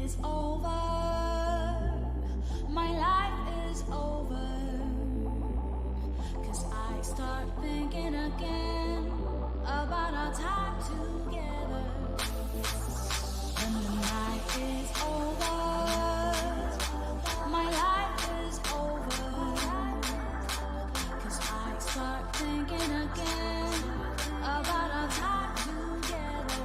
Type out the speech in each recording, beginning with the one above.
is over. My life is over. 'Cause I start thinking again about our time together. When the night is over, my life is over. 'Cause I start thinking again about our time together.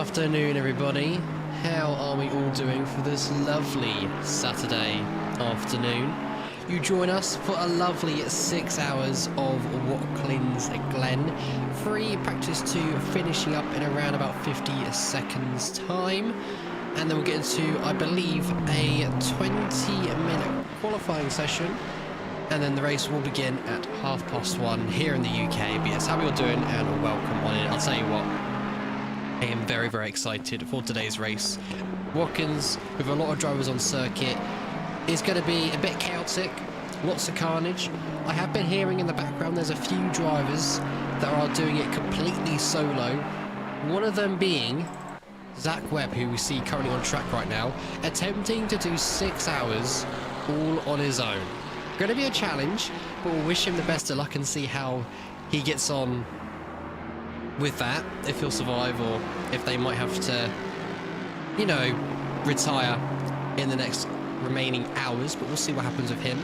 afternoon, everybody. How are we all doing for this lovely Saturday afternoon? You join us for a lovely 6 hours of Watkins Glen. Free practice 2 finishing up in around about 50 seconds time. And then we'll get into, I believe, a 20-minute qualifying session. And then the race will begin at 1:30 here in the UK. But yes, how are we all doing? And welcome on in. I'll tell you what, I am very, very excited for today's race. Watkins, with a lot of drivers on circuit, is going to be a bit chaotic. Lots of carnage. I have been hearing in the background there's a few drivers that are doing it completely solo. One of them being Zach Webb, who we see currently on track right now, attempting to do 6 hours all on his own. Going to be a challenge, but we'll wish him the best of luck and see how he gets on with that, if he'll survive or if they might have to, you know, retire in the next remaining hours, but we'll see what happens with him.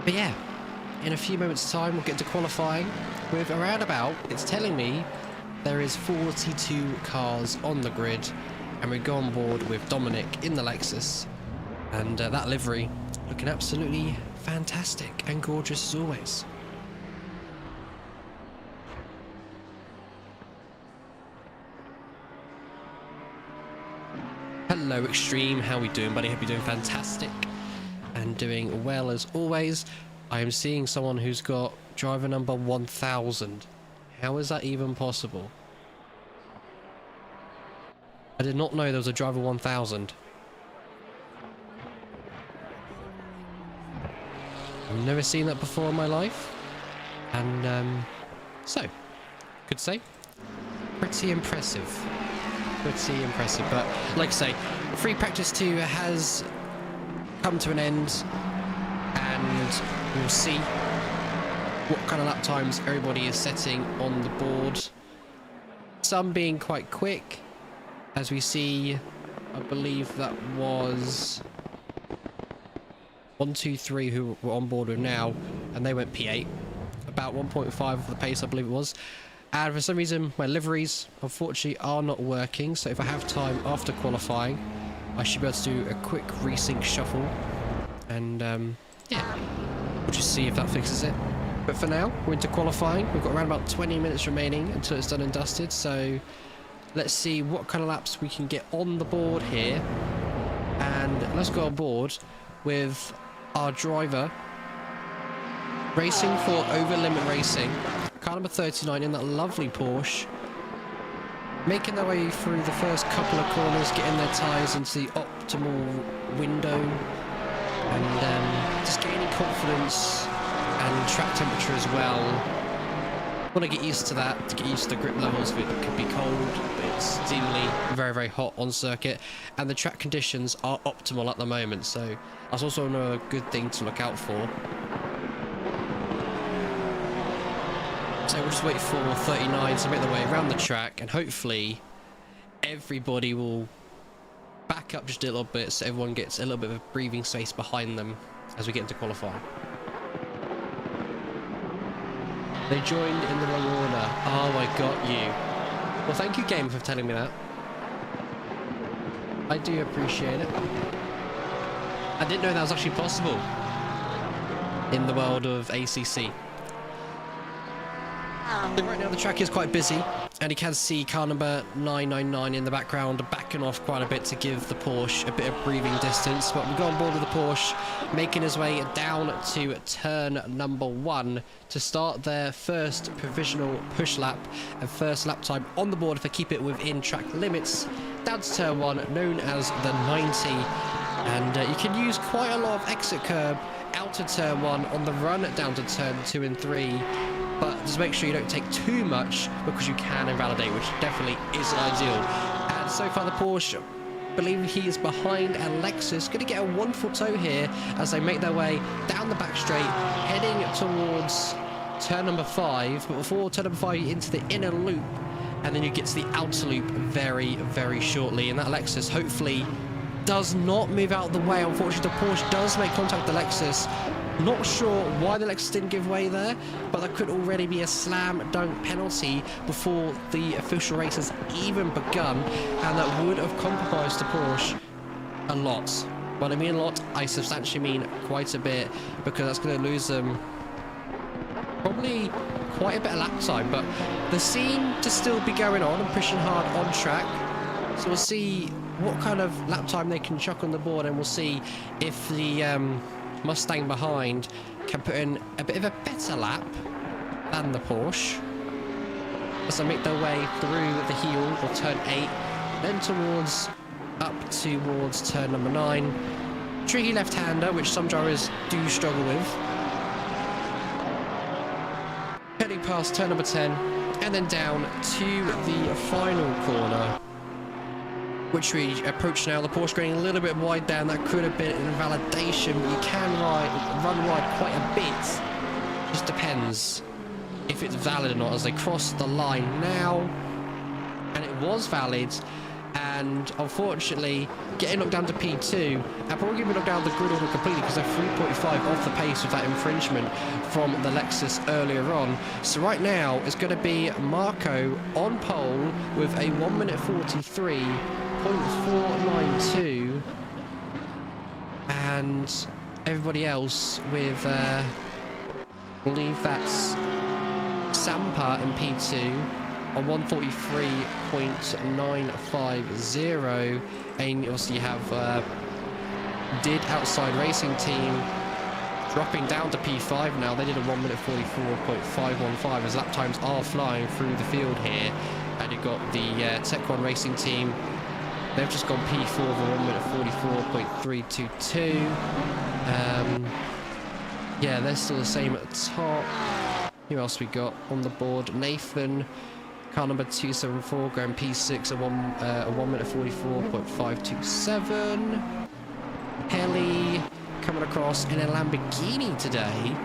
But yeah, in a few moments time we'll get to qualifying with around about, it's telling me there is 42 cars on the grid, and we go on board with Dominic in the Lexus, and that livery looking absolutely fantastic and gorgeous as always. Hello Extreme, how we doing, buddy? Hope you're doing fantastic and doing well as always. I am seeing someone who's got driver number 1000. How is that even possible? I did not know there was a driver 1000. I've never seen that before in my life. And so, could say, pretty impressive. Pretty impressive. But like I say, free practice 2 has come to an end, and we'll see what kind of lap times everybody is setting on the board. Some being quite quick, as we see. I believe that was 1, 2, 3 who we're on board with now, and they went P8, about 1.5 of the pace, I believe it was. And for some reason my liveries unfortunately are not working, so if I have time after qualifying I should be able to do a quick resync shuffle, and yeah, we'll just see if that fixes it. But for now, we're into qualifying. We've got around about 20 minutes remaining until it's done and dusted, so let's see what kind of laps we can get on the board here. And let's go on board with our driver racing for Over Limit Racing, car number 39 in that lovely Porsche, making their way through the first couple of corners, getting their tyres into the optimal window, and just gaining confidence and track temperature as well. Want to get used to that, to get used to the grip levels. It could be cold, but it's seemingly very, very hot on circuit, and the track conditions are optimal at the moment, so that's also another good thing to look out for. So we'll just wait for 39 to make their way around the track, and hopefully everybody will back up just a little bit so everyone gets a little bit of breathing space behind them as we get into qualifying. They joined in the wrong order. Oh, I got you. Well, thank you, game, for telling me that. I do appreciate it. I didn't know that was actually possible in the world of ACC. So right now the track is quite busy, and you can see car number 999 in the background backing off quite a bit to give the Porsche a bit of breathing distance. But we go on board with the Porsche, making his way down to turn number 1 to start their first provisional push lap and first lap time on the board if they keep it within track limits, down to turn 1, known as the 90. And you can use quite a lot of exit curb out of turn 1 on the run down to turn 2 and 3. But just make sure you don't take too much, because you can invalidate, which definitely isn't ideal. And so far the Porsche, I believe he is behind a Lexus, going to get a wonderful tow here as they make their way down the back straight, heading towards turn number 5. But before turn number 5, into the inner loop, and then you get to the outer loop very, very shortly. And that Lexus hopefully does not move out of the way. Unfortunately, the Porsche does make contact with the Lexus, Not sure why the Lexus didn't give way there, but there could already be a slam dunk penalty before the official race has even begun, and that would have compromised the Porsche a lot. When I mean a lot, I substantially mean quite a bit, because that's going to lose them probably quite a bit of lap time. But they seem to still be going on and pushing hard on track, so we'll see what kind of lap time they can chuck on the board, and we'll see if the Mustang behind can put in a bit of a better lap than the Porsche as they make their way through the heel of turn 8, then up towards turn number 9. Tricky left-hander, which some drivers do struggle with. Heading past turn number 10, and then down to the final corner, which we approach now. The Porsche going a little bit wide down. That could have been an invalidation, but you can run wide quite a bit. Just depends if it's valid or not as they cross the line now. And it was valid. And unfortunately, getting knocked down to P2, and probably going to be knocked down the grid order completely because they're 3.5 off the pace with that infringement from the Lexus earlier on. So right now, it's going to be Marco on pole with a 1 minute 43.492, and everybody else with, I believe that's Sampa in P2 on 143.950, and also you have Did Outside Racing Team dropping down to P5 now. They did a 1 minute 44.515 as lap times are flying through the field here. And you've got the Tech 1 Racing Team. They've just gone P4 for 1 minute 44.322. Yeah, they're still the same at the top. Who else we got on the board? Nathan, car number 274, going P6 at 1 minute 44.527. Kelly coming across in a Lamborghini today.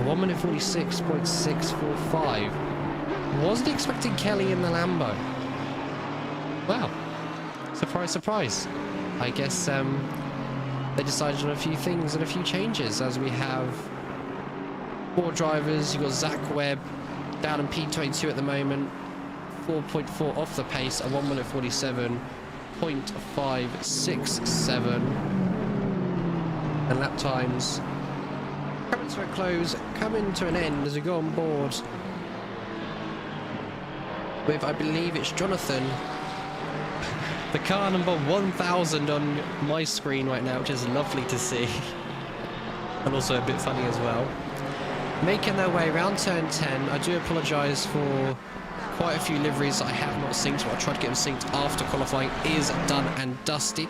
1 minute 46.645. Wasn't expecting Kelly in the Lambo. Wow. Surprise, surprise. I guess they decided on a few things and a few changes, as we have 4 drivers. You've got Zach Webb down in P22 at the moment, 4.4 off the pace at 1 minute 47.567, and lap times coming to a close, coming to an end as we go on board with, I believe it's Jonathan, the car number 1000 on my screen right now, which is lovely to see and also a bit funny as well. Making their way around turn 10. I do apologise for quite a few liveries that I have not synced, but I'll try to get them synced after qualifying is done and dusted.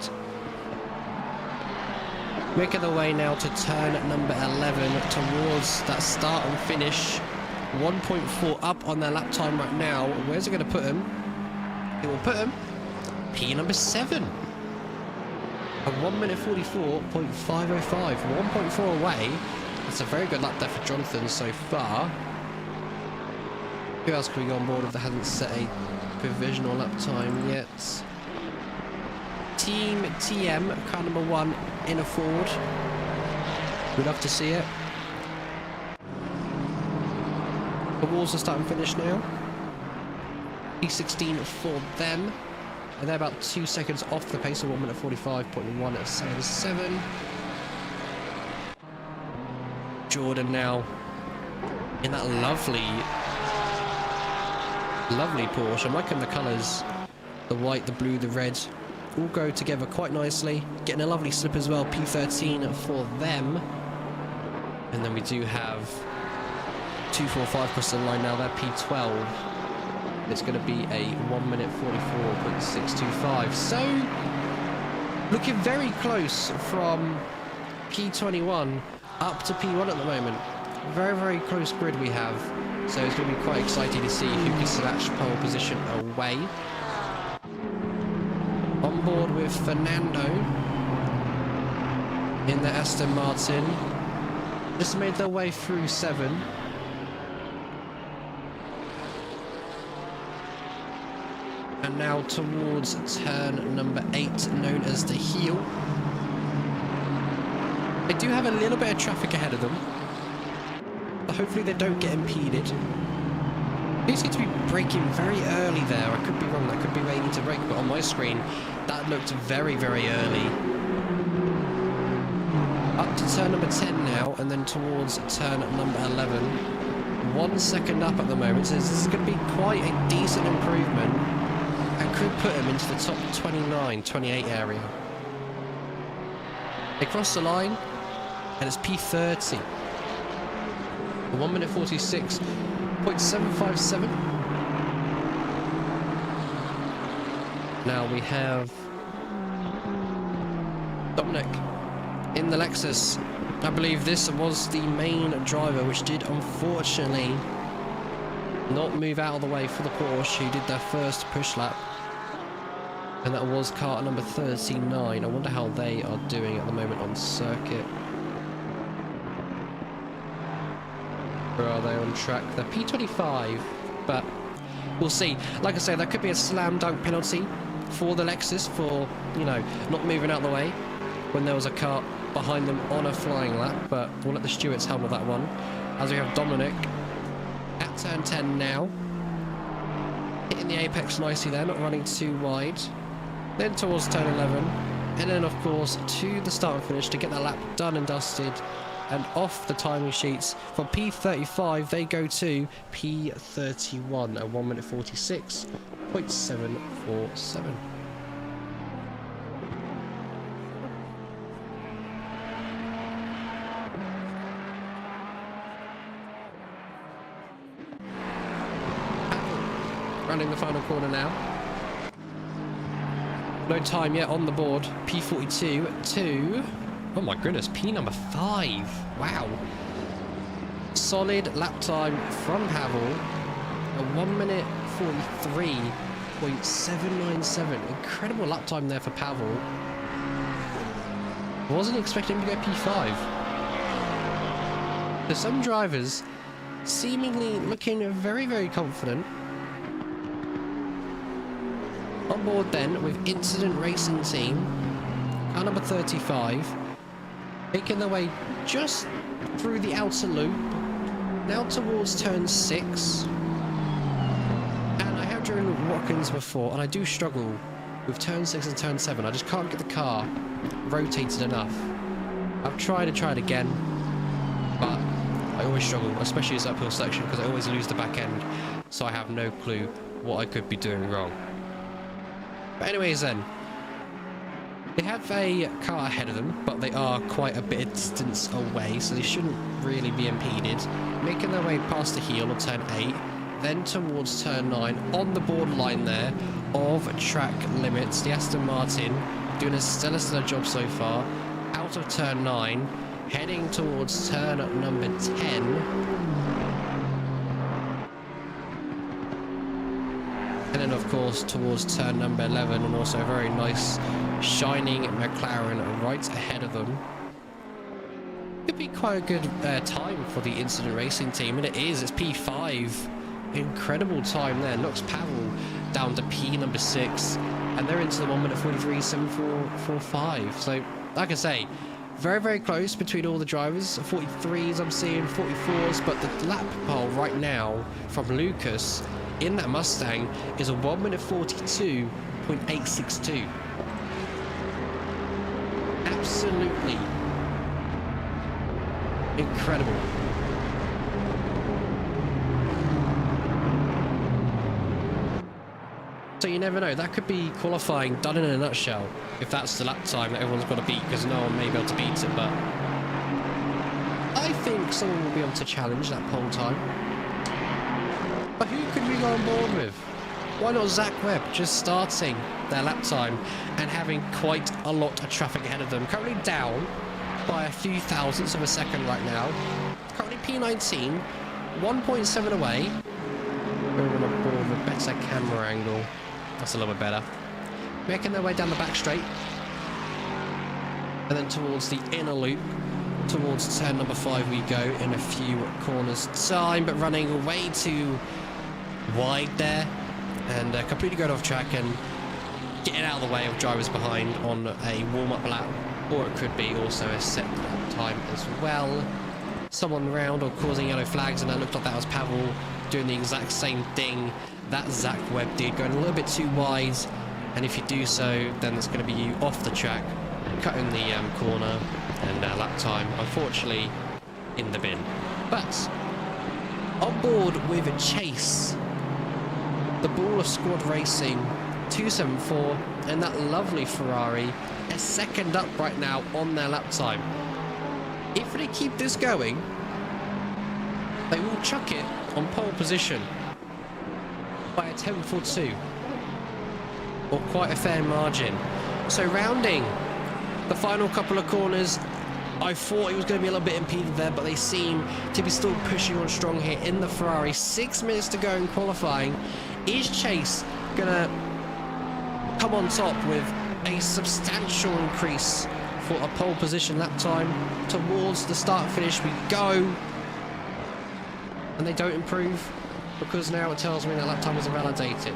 Making their way now to turn number 11 towards that start and finish. 1.4 up on their lap time right now. Where's it going to put them? It will put them P number 7. A 1 minute 44.505. 1.4 away. That's a very good lap there for Jonathan so far. Who else can we go on board if that hasn't set a provisional lap time yet? Team TM, car number 1 in a Ford. We'd love to see it. The walls are starting to finish now. P16 for them. And they're about 2 seconds off the pace of 1 minute 45.177. Jordan now in that lovely Porsche. I'm liking the colours. The white, the blue, the red all go together quite nicely. Getting a lovely slip as well, P13 for them. And then we do have 245 across the line now. They're P12. It's going to be a 1 minute 44.625. So looking very close from P21 up to P1 at the moment. Very, very close grid we have. So it's going to be quite exciting to see who can snatch pole position away. On board with Fernando in the Aston Martin. Just made their way through 7. And now towards turn number 8, known as the heel. They do have a little bit of traffic ahead of them, but hopefully they don't get impeded. They seem to be braking very early there. I could be wrong, that could be waiting to brake, but on my screen that looked very, very early. Up to turn number 10 now, and then towards turn number 11. 1 second up at the moment, so this is going to be quite a decent improvement and could put him into the top 29, 28 area. They cross the line, and it's P30. 1 minute 46.757. Now we have Dominic in the Lexus. I believe this was the main driver, which did unfortunately not move out of the way for the Porsche, who did their first push lap. And that was car number 39. I wonder how they are doing at the moment on circuit. Where are they on track? They're P25, but we'll see. Like I say, that could be a slam dunk penalty for the Lexus for, you know, not moving out of the way when there was a car behind them on a flying lap, but we'll let the stewards handle that one. As we have Dominic at turn 10 now, hitting the apex nicely there, not running too wide. Then towards turn 11, and then of course to the start and finish to get that lap done and dusted and off the timing sheets. From P35 they go to P31 at 1 minute 46.747. Running the final corner now. No time yet on the board. P42 to... oh my goodness, P number 5. Wow. Solid lap time from Pavel. A 1 minute 43.797. Incredible lap time there for Pavel. Wasn't expecting him to go P5. There's some drivers seemingly looking very, very confident. On board then with Incident Racing Team, car number 35, making their way just through the outer loop, now towards turn 6. And I have driven Watkins before, and I do struggle with turn 6 and turn 7. I just can't get the car rotated enough. I've tried it again, but I always struggle, especially this uphill section, because I always lose the back end, so I have no clue what I could be doing wrong. But anyways then, they have a car ahead of them, but they are quite a bit of distance away, so they shouldn't really be impeded. Making their way past the heel of turn 8, then towards turn 9, on the borderline there of track limits. The Aston Martin doing a stellar job so far. Out of turn 9, heading towards turn number 10. And then, of course, towards turn number 11, and also a very nice, shining McLaren right ahead of them. Could be quite a good time for the Incident Racing Team, and it is. It's P5. Incredible time there. Knocks Pavel down to P number 6, and they're into the 1 minute 43.745. So, like I say, very, very close between all the drivers. 43s I'm seeing, 44s, but the lap pole right now from Lucas in that Mustang is a 1 minute 42.862. Absolutely incredible. So you never know, that could be qualifying done in a nutshell, if that's the lap time that everyone's got to beat, because no one may be able to beat it, but I think someone will be able to challenge that pole time. But who could we go on board with? Why not Zach Webb, just starting their lap time and having quite a lot of traffic ahead of them. Currently down by a few thousandths of a second right now. Currently P19, 1.7 away. We're on board with a better camera angle. That's a little bit better. Making their way down the back straight. And then towards the inner loop. Towards turn number 5 we go in a few corners time, but running way too wide there, and completely going off track and getting out of the way of drivers behind on a warm-up lap, or it could be also a set lap. time as well. Someone round or causing yellow flags, and it looked like that was Pavel doing the exact same thing that Zach Webb did, going a little bit too wide. And if you do so, then it's going to be you off the track, cutting the corner, and lap time, unfortunately, in the bin. But on board with Chase, the Ball of Squad Racing 274, and that lovely Ferrari, a second up right now on their lap time. If they keep this going, they will chuck it on pole position by a tenth or two, or quite a fair margin. So rounding the final couple of corners, I thought it was going to be a little bit impeded there, but they seem to be still pushing on strong here in the Ferrari. 6 minutes to go in qualifying. Is Chase going to come on top with a substantial increase for a pole position lap time? Towards the start finish we go, and they don't improve, because now it tells me that lap time is invalidated.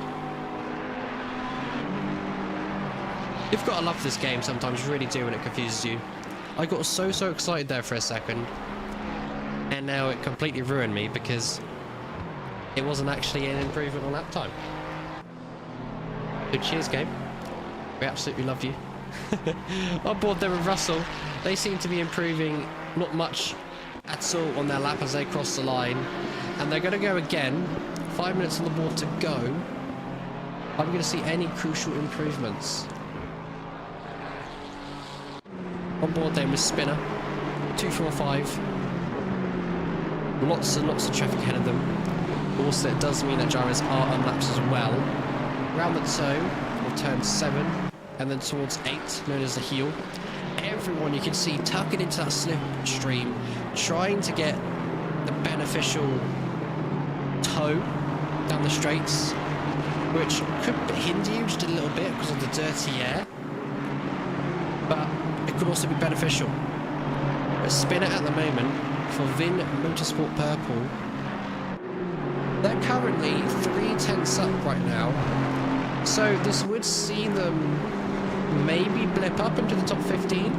You've got to love this game sometimes, you really do, when it confuses you. I got so excited there for a second, and now it completely ruined me because it wasn't actually an improvement on lap time. So cheers, game. We absolutely love you. On board there with Russell, they seem to be improving not much at all on their lap as they cross the line, and they're going to go again. 5 minutes on the board to go. Are we going to see any crucial improvements? On board then with Spinner, 245. Lots and lots of traffic ahead of them. Also, it does mean that drivers are on laps as well. Round the toe, or turn 7, and then towards 8, known as the heel. Everyone you can see tucking into that slipstream, trying to get the beneficial toe down the straights, which could hinder you just a little bit because of the dirty air, but it could also be beneficial. But Spinner at the moment for Vin Motorsport Purple, they're currently 3/10 up right now, so this would see them maybe blip up into the top 15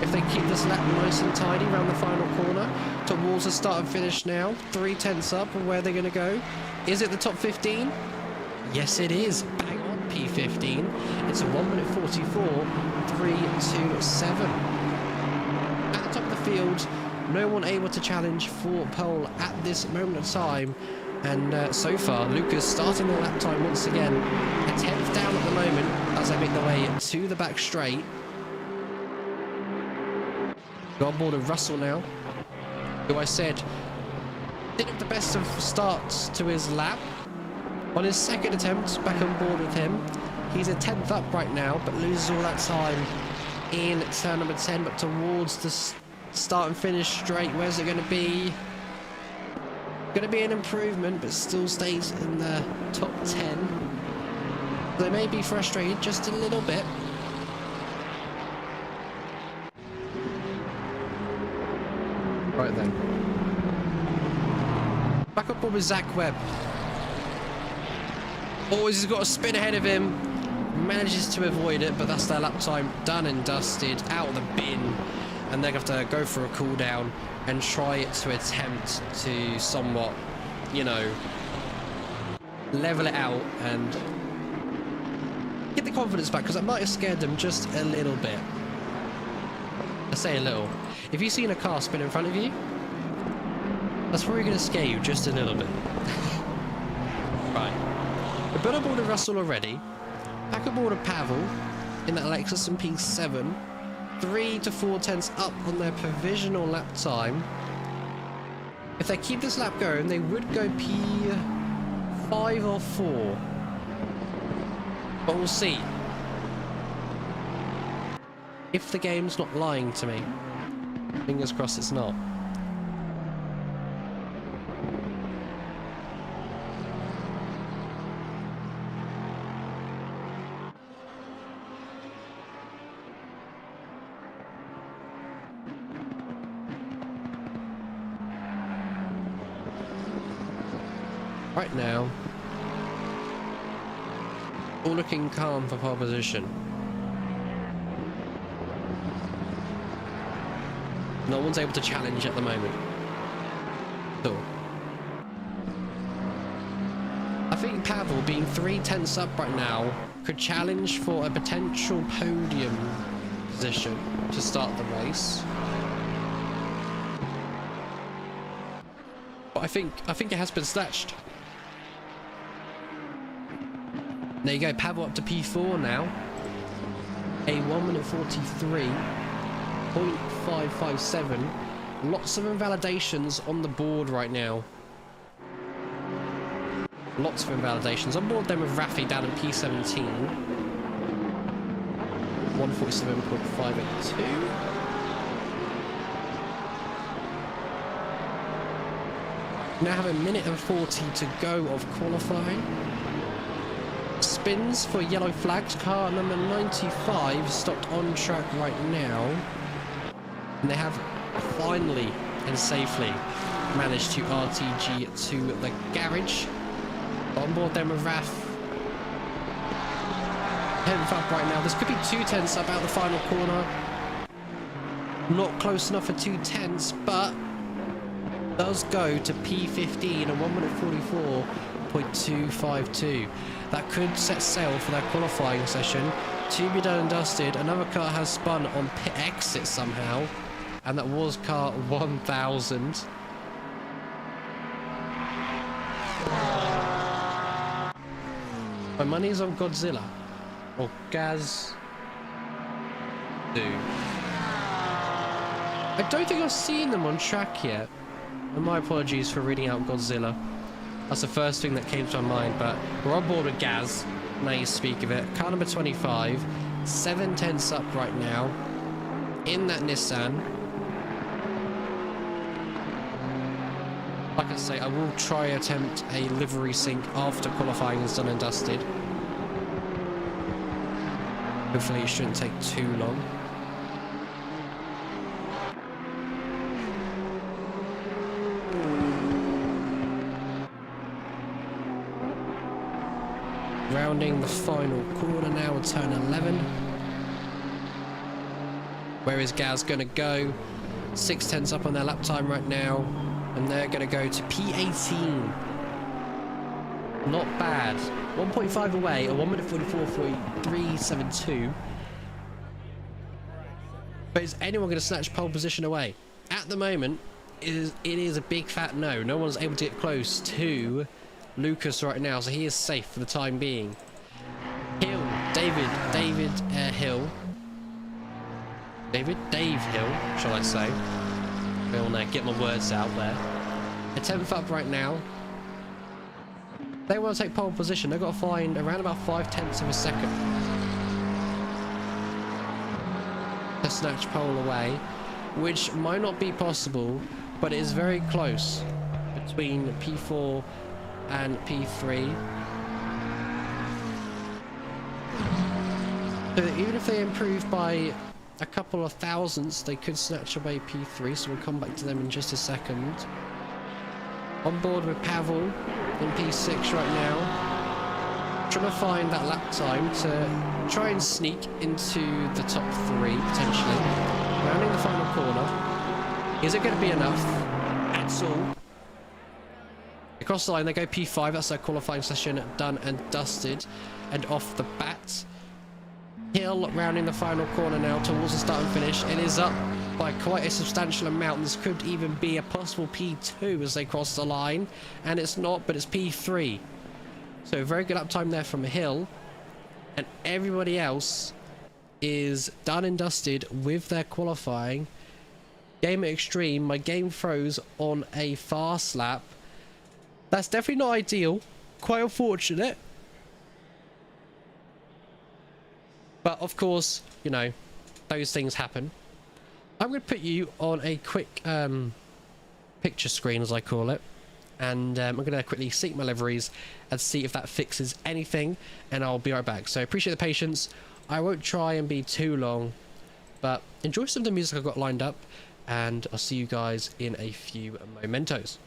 if they keep this lap nice and tidy around the final corner. Towards the start and finish now, 3/10 up, and where they're going to go. Is it the top 15? Yes, it is. Bang on P15. It's a 1 minute 44, 3:27. At the top of the field, no one able to challenge for pole at this moment of time. And so far, Lucas starting the lap time once again. A 10th down at the moment as they make their way to the back straight. Got on board of Russell now, who I said didn't have the best of starts to his lap. On his second attempt, back on board with him. He's a 10th up right now, but loses all that time in turn number 10. But towards the start and finish straight, where's it going to be? Going to be an improvement, but still stays in the top 10. They may be frustrated just a little bit. Right then. Back up with Zach Webb. Always has got a spin ahead of him. Manages to avoid it, but that's their lap time done and dusted, out of the bin. And they're going to have to go for a cool down and try to attempt to somewhat, you know, level it out and get the confidence back, because that might have scared them just a little bit. I say a little. If you've seen a car spin in front of you, that's probably going to scare you just a little bit. Right. We've been aboard of Russell already. Back aboard of Pavel in that Lexus and P7. 3 to 4/10 up on their provisional lap time. If they keep this lap going, they would go P5 or 4. But we'll see. If the game's not lying to me. Fingers crossed it's not. Right now, all looking calm for pole position. No one's able to challenge at the moment. So, I think Pavel, being 3/10 up right now, could challenge for a potential podium position to start the race. But I think it has been snatched. There you go, Pavel up to P4 now. A 1 minute 43.557. Lots of invalidations on the board right now. Lots of invalidations. On board then with Rafi down in P17. 147.582. Now have a minute and 40 to go of qualifying. Spins for yellow flags. Car number 95 stopped on track right now. And they have finally and safely managed to RTG to the garage. On board then with Raf. 10th up right now. This could be 2/10 up out the final corner. Not close enough for 2/10, but does go to P15 and 1 minute 44.252. That could set sail for their qualifying session. To be done and dusted. Another car has spun on pit exit somehow, and that was car 1000. My money's on Godzilla or Gaz. I don't think I've seen them on track yet. And my apologies for reading out Godzilla. That's the first thing that came to my mind, but we're on board with Gaz. Now you speak of it. Car number 25, 7/10 up right now in that Nissan. Like I say, I will try attempt a livery sync after qualifying is done and dusted. Hopefully it shouldn't take too long. Rounding the final corner now at turn 11. Where is Gaz going to go? 6/10 up on their lap time right now. And they're going to go to P18. Not bad. 1.5 away, a 1 minute 44.372. But is anyone going to snatch pole position away? At the moment, it is a big fat no. No one's able to get close to Lucas right now, so he is safe for the time being. Hill, Dave Hill. Dave Hill, shall I say. I want to get my words out there. A 10th up right now. They want to take pole position. They've got to find around about 5/10 of a second to snatch pole away, which might not be possible, but it is very close between P4 and P3. So even if they improve by a couple of thousandths, they could snatch away P3, so we'll come back to them in just a second. On board with Pavel in P6 right now. Trying to find that lap time to try and sneak into the top 3, potentially. Rounding the final corner. Is it going to be enough? At all. Across the line, they go P5. That's their qualifying session done and dusted. And off the bat. Hill rounding the final corner now towards the start and finish. It is up by quite a substantial amount. This could even be a possible P2 as they cross the line. And it's not, but it's P3. So very good uptime there from Hill. And everybody else is done and dusted with their qualifying. Game at Extreme. My game froze on a fast lap. That's definitely not ideal. Quite unfortunate. But of course, you know, those things happen. I'm going to put you on a quick picture screen, as I call it. And I'm going to quickly sync my liveries and see if that fixes anything. And I'll be right back. So appreciate the patience. I won't try and be too long. But enjoy some of the music I've got lined up. And I'll see you guys in a few mementos.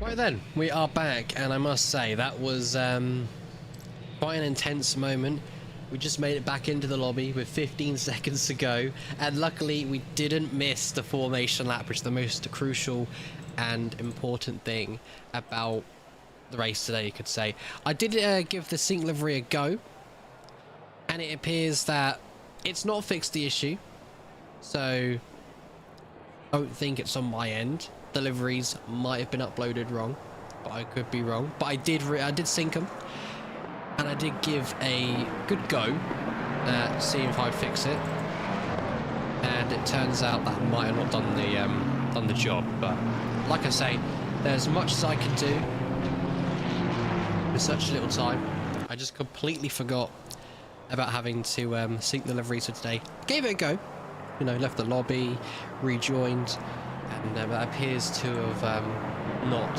Right then, we are back, and I must say that was quite an intense moment. We just made it back into the lobby with 15 seconds to go, and luckily we didn't miss the formation lap, which is the most crucial and important thing about the race today, you could say. I did give the sync livery a go, and it appears that it's not fixed the issue, so I don't think it's on my end. The liveries might have been uploaded wrong, but I could be wrong. But I did sync them, and I did give a good go at seeing if I'd fix it. And it turns out that I might have not done the job. But like I say, there's much as I can do with such little time. I just completely forgot about having to sync the liveries for today. Gave it a go, you know, left the lobby, rejoined. And that appears to have not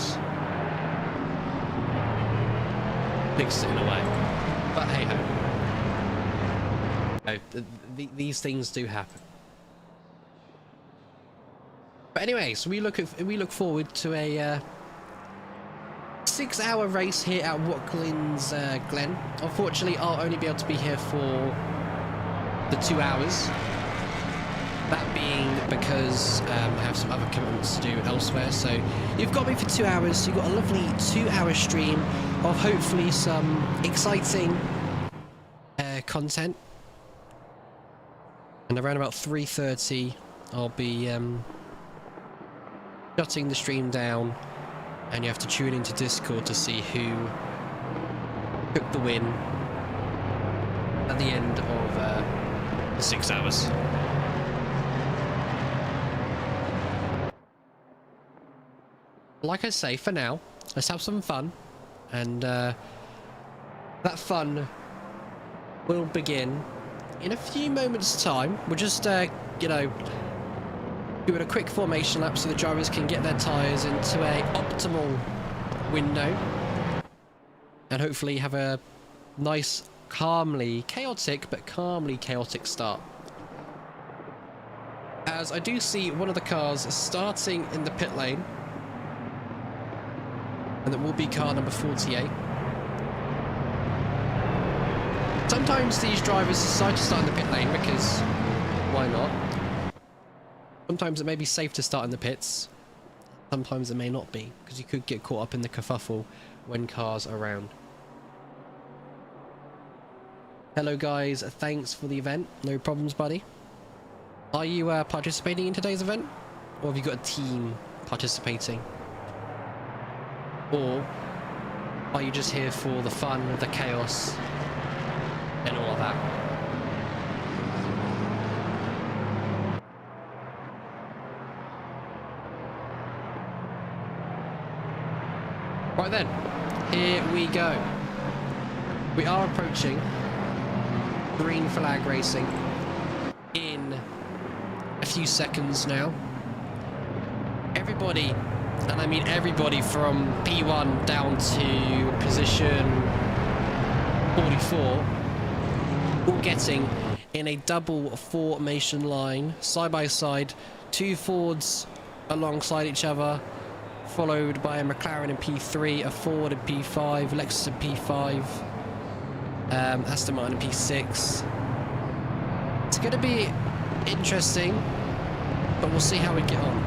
fixed it in a way, but hey ho, these things do happen. But anyways, we look forward to a 6-hour race here at Watkins, Glen. Unfortunately, I'll only be able to be here for the 2 hours. That being because I have some other commitments to do elsewhere. So you've got me for 2 hours. You've got a lovely 2-hour stream of hopefully some exciting content. And around about 3:30, I'll be shutting the stream down, and you have to tune into Discord to see who took the win at the end of the 6 hours. Like I say, for now, let's have some fun, and that fun will begin in a few moments' time. We're just, you know, doing a quick formation lap so the drivers can get their tyres into a optimal window, and hopefully have a nice, chaotic start. As I do see one of the cars starting in the pit lane, and that will be car number 48. Sometimes these drivers decide to start in the pit lane because why not? Sometimes it may be safe to start in the pits. Sometimes it may not be, because you could get caught up in the kerfuffle when cars are around. Hello guys, thanks for the event. No problems, buddy. Are you participating in today's event? Or have you got a team participating? Or are you just here for the fun, the chaos, and all of that? Right then, here we go. We are approaching green flag racing in a few seconds now. Everybody, and I mean everybody from P1 down to position 44, all getting in a double formation line, side by side, two Fords alongside each other, followed by a McLaren in P3, a Ford in P5, Lexus in P5, Aston Martin in P6. It's going to be interesting, but we'll see how we get on.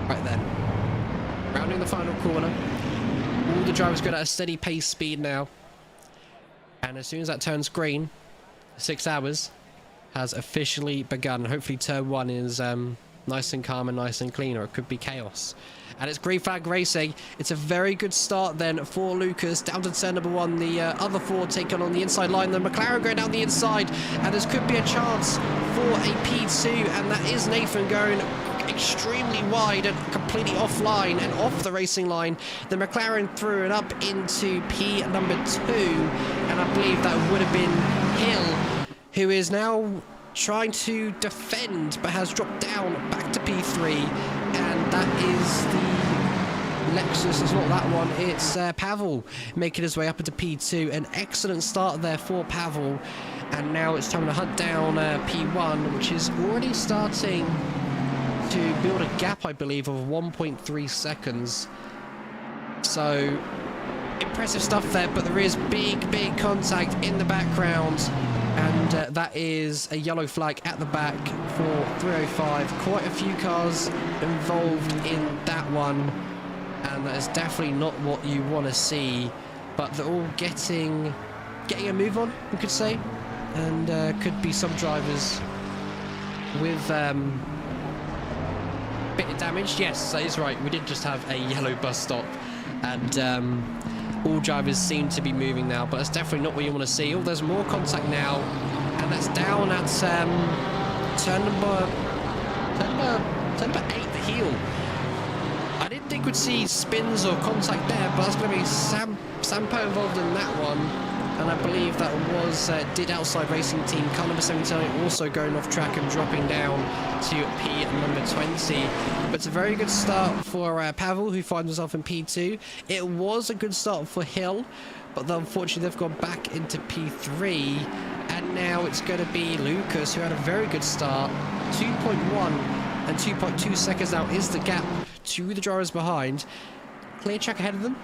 Right then, rounding the final corner. All the drivers go at a steady pace speed now. And as soon as that turns green, 6 hours has officially begun. Hopefully turn 1 is nice and calm and nice and clean, or it could be chaos. And it's green flag racing. It's a very good start then for Lucas. Down to turn number 1, the other Ford taken on the inside line. The McLaren going down the inside, and this could be a chance for a P2, and that is Nathan going extremely wide and completely offline and off the racing line. The McLaren threw it up into P number 2, and I believe that would have been Hill, who is now trying to defend but has dropped down back to P3, and that is the Lexus. It's not that one, it's Pavel making his way up into P2. An excellent start there for Pavel, and now it's time to hunt down P1, which is already starting to build a gap, I believe, of 1.3 seconds. So impressive stuff there, but there is big contact in the background, and that is a yellow flag at the back for 305. Quite a few cars involved in that one, and that is definitely not what you want to see, but they're all getting a move on, we could say, and could be some drivers with bit of damage. Yes, that is right, we did just have a yellow bus stop, and all drivers seem to be moving now, but that's definitely not what you want to see. Oh, there's more contact now, and that's down at turn number 8, the heel. I didn't think we'd see spins or contact there, but that's going to be Sampo involved in that one. And I believe that was Did Outside Racing Team, car number 17, also going off track and dropping down to P number 20. But it's a very good start for Pavel, who finds himself in P2. It was a good start for Hill, but unfortunately they've gone back into P3. And now it's going to be Lucas, who had a very good start. 2.1 and 2.2 seconds now is the gap to the drivers behind. Clear track ahead of them.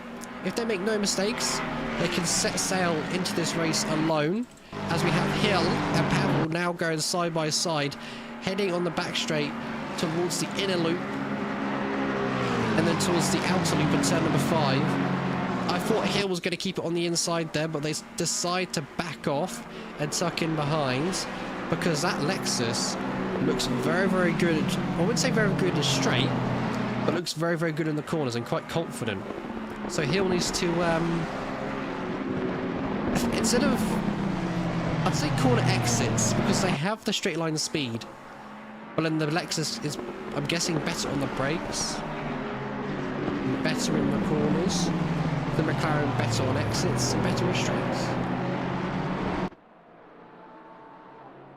If they make no mistakes, they can set sail into this race alone, as we have Hill and Pavel now going side by side, heading on the back straight towards the inner loop, and then towards the outer loop at turn number 5. I thought Hill was going to keep it on the inside there, but they decide to back off and tuck in behind, because that Lexus looks very good. I wouldn't say very good as straight, but looks very good in the corners and quite confident. So Hill needs to, instead of, I'd say corner exits, because they have the straight line speed. But then the Lexus is, I'm guessing, better on the brakes, better in the corners. The McLaren better on exits and better in straights.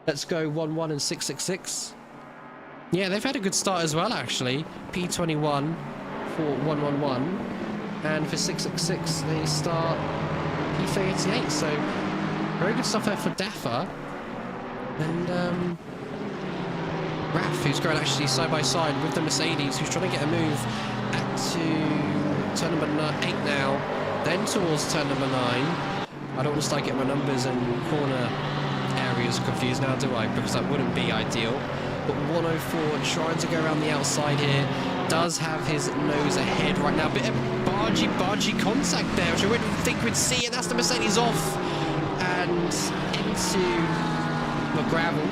Let's go 1-1 and 666. Yeah, they've had a good start as well, actually. P21 for 111. And for 666, they start P38, so very good stuff there for Daffa. And Raph, who's going actually side by side with the Mercedes, who's trying to get a move to turn number 8 now, then towards turn number 9. I don't want to start getting my numbers and corner areas confused now, do I? Because that wouldn't be ideal. But 104 trying to go around the outside here, does have his nose ahead right now. Bit of bargy contact there, which I wouldn't think we'd see, and that's the Mercedes off and into the gravel.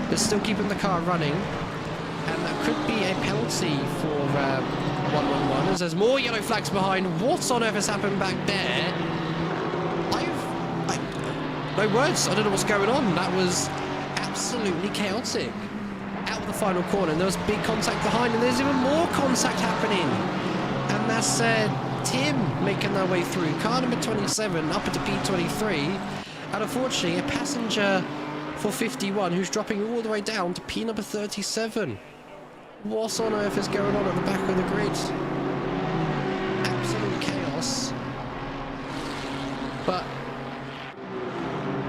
They're still keeping the car running, and that could be a penalty for 111, as there's more yellow flags behind. What on earth has happened back there? No words. I don't know what's going on. That was absolutely chaotic. the final corner, and there was big contact behind, and there's even more contact happening. And that's Tim making their way through. Car number 27 up into P23. And unfortunately, a passenger for 51 who's dropping all the way down to P number 37. What on earth is going on at the back of the grid? Absolute chaos. But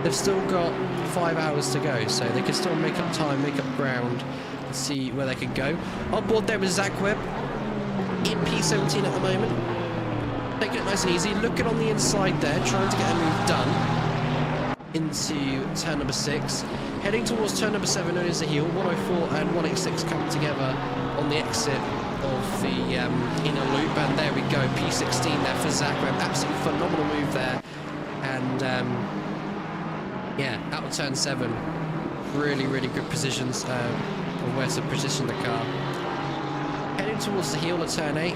they've still got 5 hours to go, so they can still make up time, make up ground, and see where they can go. On board there with Zach Webb in P17 at the moment. Taking it nice and easy, looking on the inside there, trying to get a move done into turn number 6. Heading towards turn number 7, known as the heel. 104 and 186 come together on the exit of the inner loop, and there we go, P16 there for Zach Webb. Absolutely phenomenal move there. And yeah, out of turn 7, really, really good positions of where to position the car. Heading towards the heel of turn 8,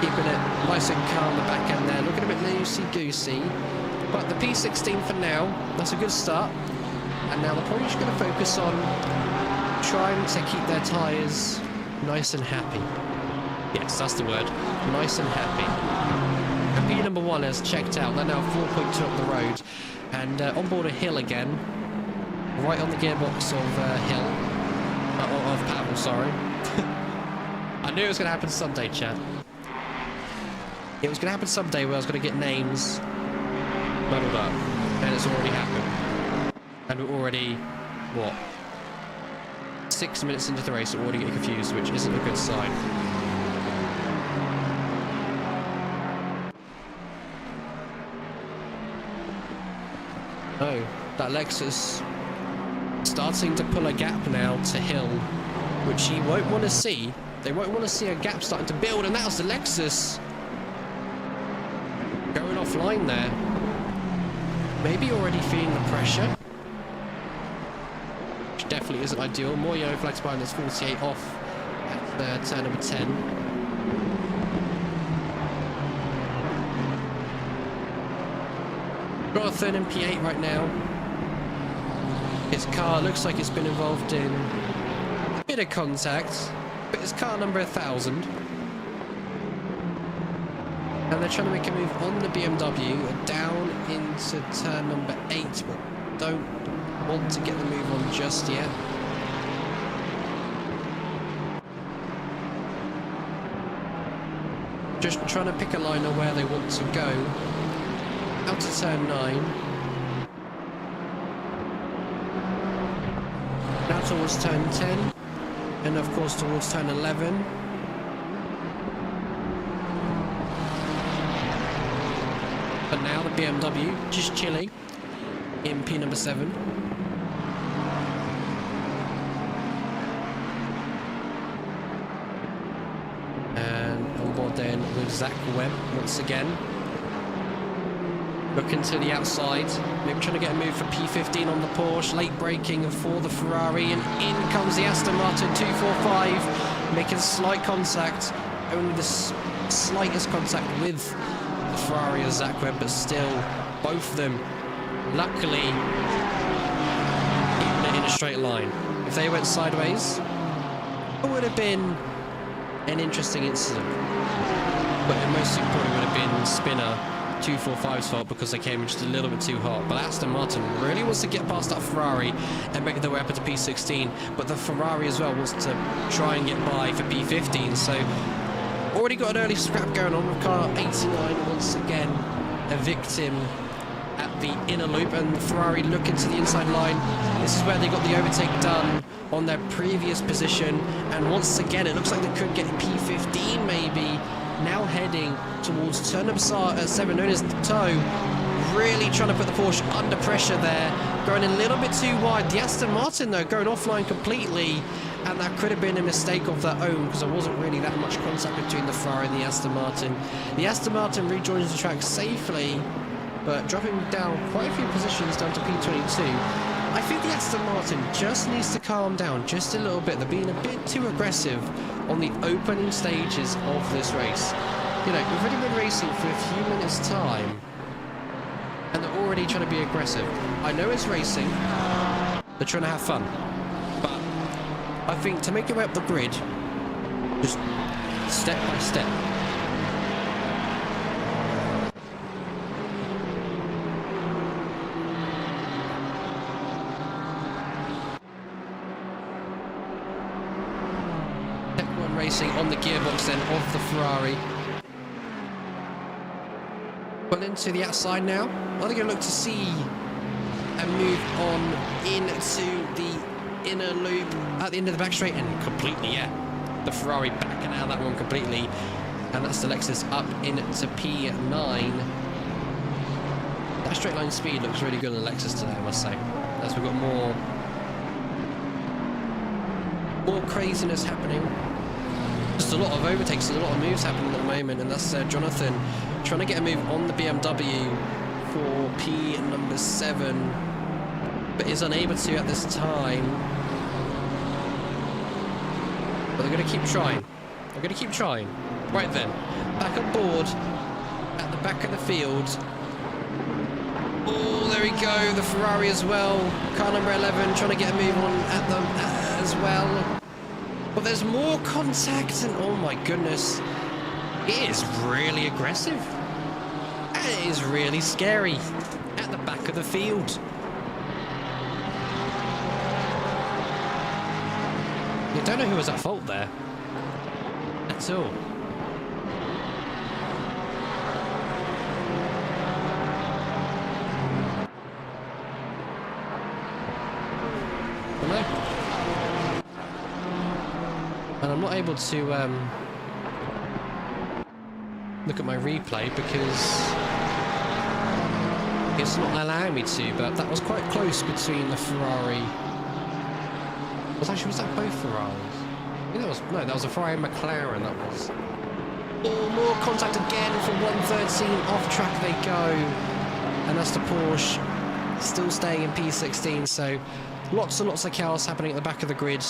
keeping it nice and calm the back end there, looking a bit loosey-goosey, but the P16 for now, that's a good start. And now they're probably just going to focus on trying to keep their tyres nice and happy. Yes, that's the word, nice and happy. P number 1 has checked out. They're now 4.2 up the road, and on board a hill again, right on the gearbox of Hill, of Pavel, sorry. I knew it was going to happen someday, chat. It was going to happen someday where I was going to get names muddled up, and it's already happened. And we're already, what, 6 minutes into the race, we're already getting confused, which isn't a good sign. Oh, that Lexus starting to pull a gap now to Hill, which he won't want to see. They won't want to see a gap starting to build, and that was the Lexus going offline there. Maybe already feeling the pressure, which definitely isn't ideal. More yellow flags behind us, 48 off at turn number 10. Got a third in P8 right now. His car looks like it's been involved in a bit of contact, but it's car number 1000. And they're trying to make a move on the BMW down into turn number 8, but don't want to get the move on just yet. Just trying to pick a line of where they want to go. Out to turn 9. Now towards turn 10. And of course towards turn 11. But now the BMW just chilling in P number 7. And on board then with Zach Webb once again. Looking to the outside, maybe trying to get a move for P15 on the Porsche, late braking for the Ferrari, and in comes the Aston Martin 245, making slight contact, only the slightest contact with the Ferrari of Zach Webb, but still, both of them, luckily, keeping it in a straight line. If they went sideways, it would have been an interesting incident, but it most probably would have been Spinner 245's fault because they came in just a little bit too hot. But Aston Martin really wants to get past that Ferrari and make their way up into P16, but the Ferrari as well wants to try and get by for P15, so already got an early scrap going on with car 89 once again a victim at the inner loop, and Ferrari looking to the inside line. This is where they got the overtake done on their previous position, and once again it looks like they could get P15 maybe. Now heading towards turn number 7, known as the toe. Really trying to put the Porsche under pressure there. Going a little bit too wide. The Aston Martin, though, going offline completely. And that could have been a mistake of their own, because there wasn't really that much contact between the Ferrari and the Aston Martin. The Aston Martin rejoins the track safely, but dropping down quite a few positions down to P22. I think the Aston Martin just needs to calm down just a little bit. They're being a bit too aggressive on the opening stages of this race. You know, we've already been racing for a few minutes' time, and they're already trying to be aggressive. I know it's racing, they're trying to have fun, but I think to make your way up the grid, just step by step. F1 racing on the gearbox then of the Ferrari. Well, into the outside now. Are they going to look to see and move on into the inner loop at the end of the back straight? And completely, yeah. The Ferrari backing out of that one completely. And that's the Lexus up into P9. That straight line speed looks really good on the Lexus today, I must say. As we've got more craziness happening. Just a lot of overtakes, a lot of moves happening at the moment, and that's Jonathan trying to get a move on the BMW for P number 7, but is unable to at this time. But they're going to keep trying. They're going to keep trying. Right then, back on board at the back of the field. Oh, there we go, the Ferrari as well. Car number 11 trying to get a move on at them as well. But there's more contact, and oh my goodness, it is really aggressive. And it is really scary at the back of the field. You don't know who was at fault there at all. And I'm not able to look at my replay because it's not allowing me to, but that was quite close between the Ferrari. Was that both Ferraris? I think that was a Ferrari and McLaren, that was. Oh, more contact again for 113, off track they go. And that's the Porsche, still staying in P16, so lots and lots of chaos happening at the back of the grid.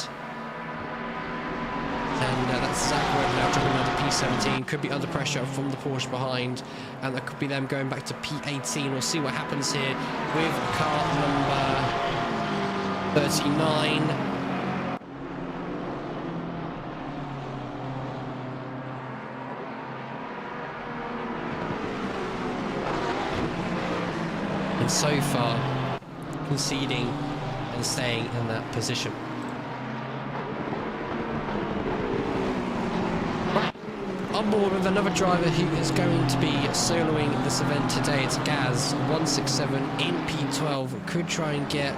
And that's Zach Webb now dropping down to P17. Could be under pressure from the Porsche behind. And that could be them going back to P18. We'll see what happens here with car number 39. And so far, conceding and staying in that position. On board with another driver who is going to be soloing this event today. It's Gaz 167 in P12. Could try and get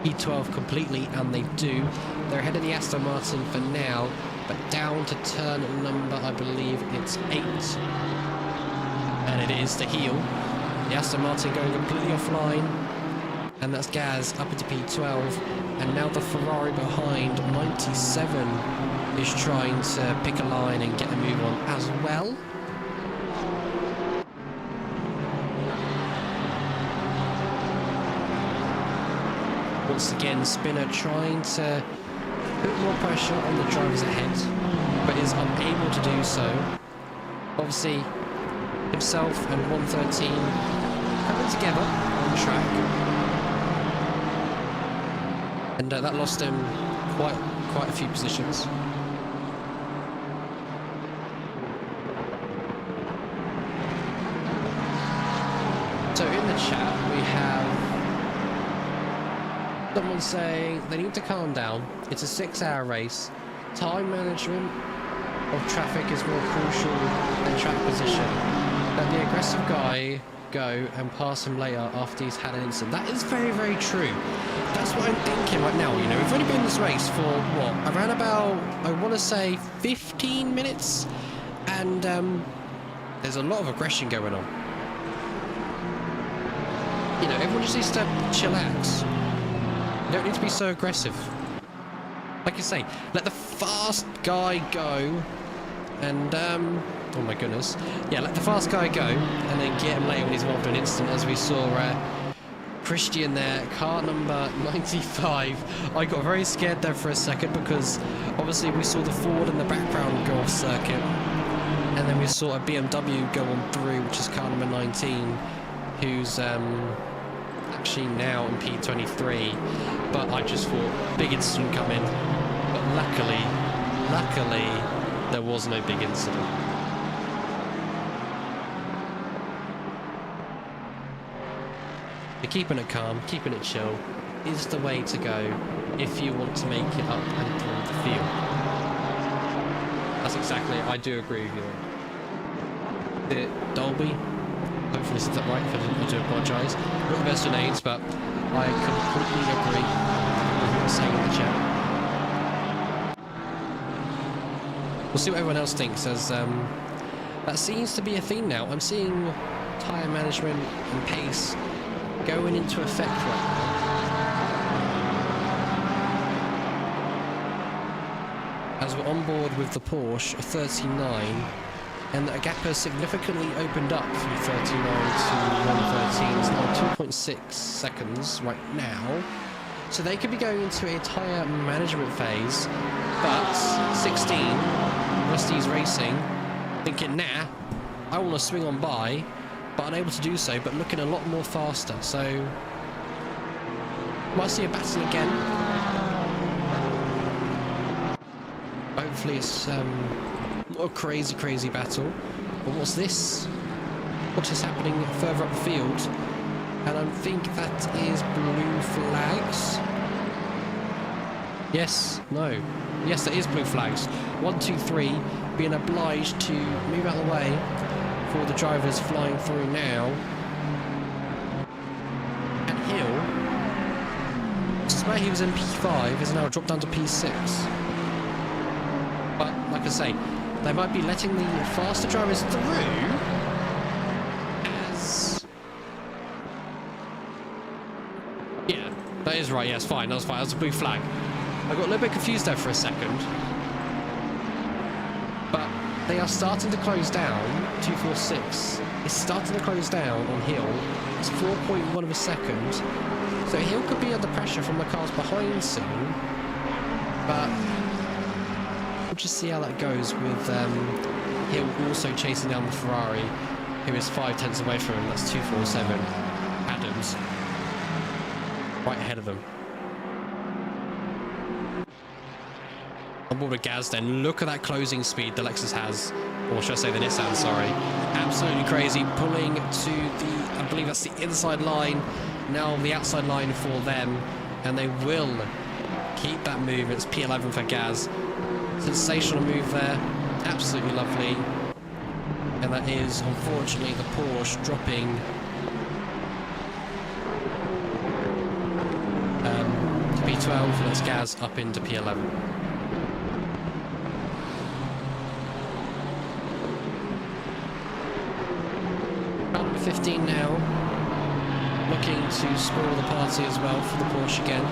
P12 completely, and they do. They're ahead of the Aston Martin for now, but down to turn number, I believe it's 8. And it is the heel. The Aston Martin going completely offline. And that's Gaz up into P12. And now the Ferrari behind, 97. Is trying to pick a line and get a move on as well. Once again, Spinner trying to put more pressure on the drivers ahead, but is unable to do so. Obviously, himself and 113 coming together on track. And that lost him quite a few positions. So in the chat we have someone saying they need to calm down. It's a 6-hour race. Time management of traffic is more crucial than track position. Let the aggressive guy go and pass him later after he's had an incident. That is very, very true. That's what I'm thinking right now. You know, we've only been in this race for what, around about, I want to say 15 minutes, and there's a lot of aggression going on. You know, everyone just needs to chillax. You don't need to be so aggressive. Like I say, let the fast guy go, and oh my goodness, yeah, let the fast guy go, and then get him later when he's involved in an incident, as we saw Christian there, car number 95. I got very scared there for a second because obviously we saw the Ford in the background go off circuit, and then we saw a BMW go on through, which is car number 19, who's actually now in P23, but I just thought big incident coming. But luckily, there was no big incident. But keeping it calm, keeping it chill is the way to go if you want to make it up and through the field. That's exactly it. I do agree with you. The Dolby, hopefully it's that right. If I didn't, I do apologise. Not the best of names, but I completely agree with what you're saying in the chat. We'll see what everyone else thinks, as that seems to be a theme now. I'm seeing tyre management and pace going into effect right now. As we're on board with the Porsche 39, and a gap has significantly opened up from 39 to 113. It's now 2.6 seconds right now. So they could be going into a tyre management phase, but 16, Rusty's racing, thinking, nah, I want to swing on by, but unable to do so, but looking a lot more faster. So, might see a battle again. Hopefully it's not a crazy battle. But what's this? What is happening further up the field? And I think that is blue flags. Yes, no. Yes, that is blue flags. 1, 2, 3 being obliged to move out of the way for the drivers flying through now. And Hill, where he was in P5, is now dropped down to P6. But, like I say, they might be letting the faster drivers through as... Yeah, that is right, yes, fine, that was fine, that was a blue flag. I got a little bit confused there for a second. But they are starting to close down. 246 is starting to close down on Hill. It's 4.1 of a second. So Hill could be under pressure from the cars behind soon. But we'll just see how that goes with Hill also chasing down the Ferrari, who is 5 tenths away from him. That's 247. Adams right ahead of them. On board with Gaz then. Look at that closing speed the Lexus has, or should I say the Nissan, sorry. Absolutely crazy, pulling to the, I believe that's the inside line, now the outside line for them, and they will keep that move. It's P11 for Gaz. Sensational move there, absolutely lovely. And that is, unfortunately, the Porsche dropping to P12, and that's Gaz up into P11. Number 15 now, looking to spoil the party as well for the Porsche again,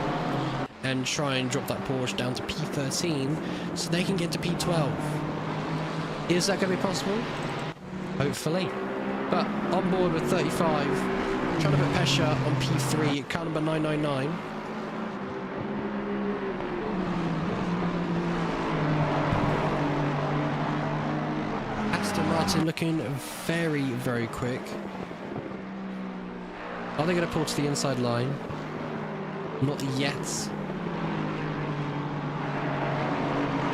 and try and drop that Porsche down to P13 so they can get to P12. Is that going to be possible? Hopefully. But on board with 35, trying to put pressure on P3, car number 999. Aston Martin looking very quick. Are they going to pull to the inside line? Not yet.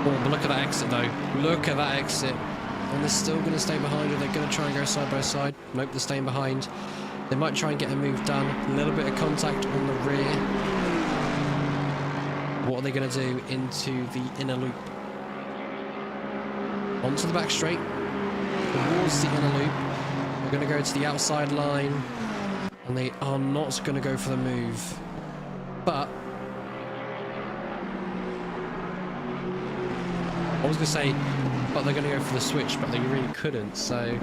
Oh, but look at that exit though. Look at that exit. And they're still going to stay behind, or they're going to try and go side by side. Nope, they're staying behind. They might try and get a move done. A little bit of contact on the rear. What are they going to do into the inner loop? Onto the back straight. Towards the inner loop. They're going to go to the outside line. And they are not going to go for the move. But I was going to say, but they're going to go for the switch, but they really couldn't. So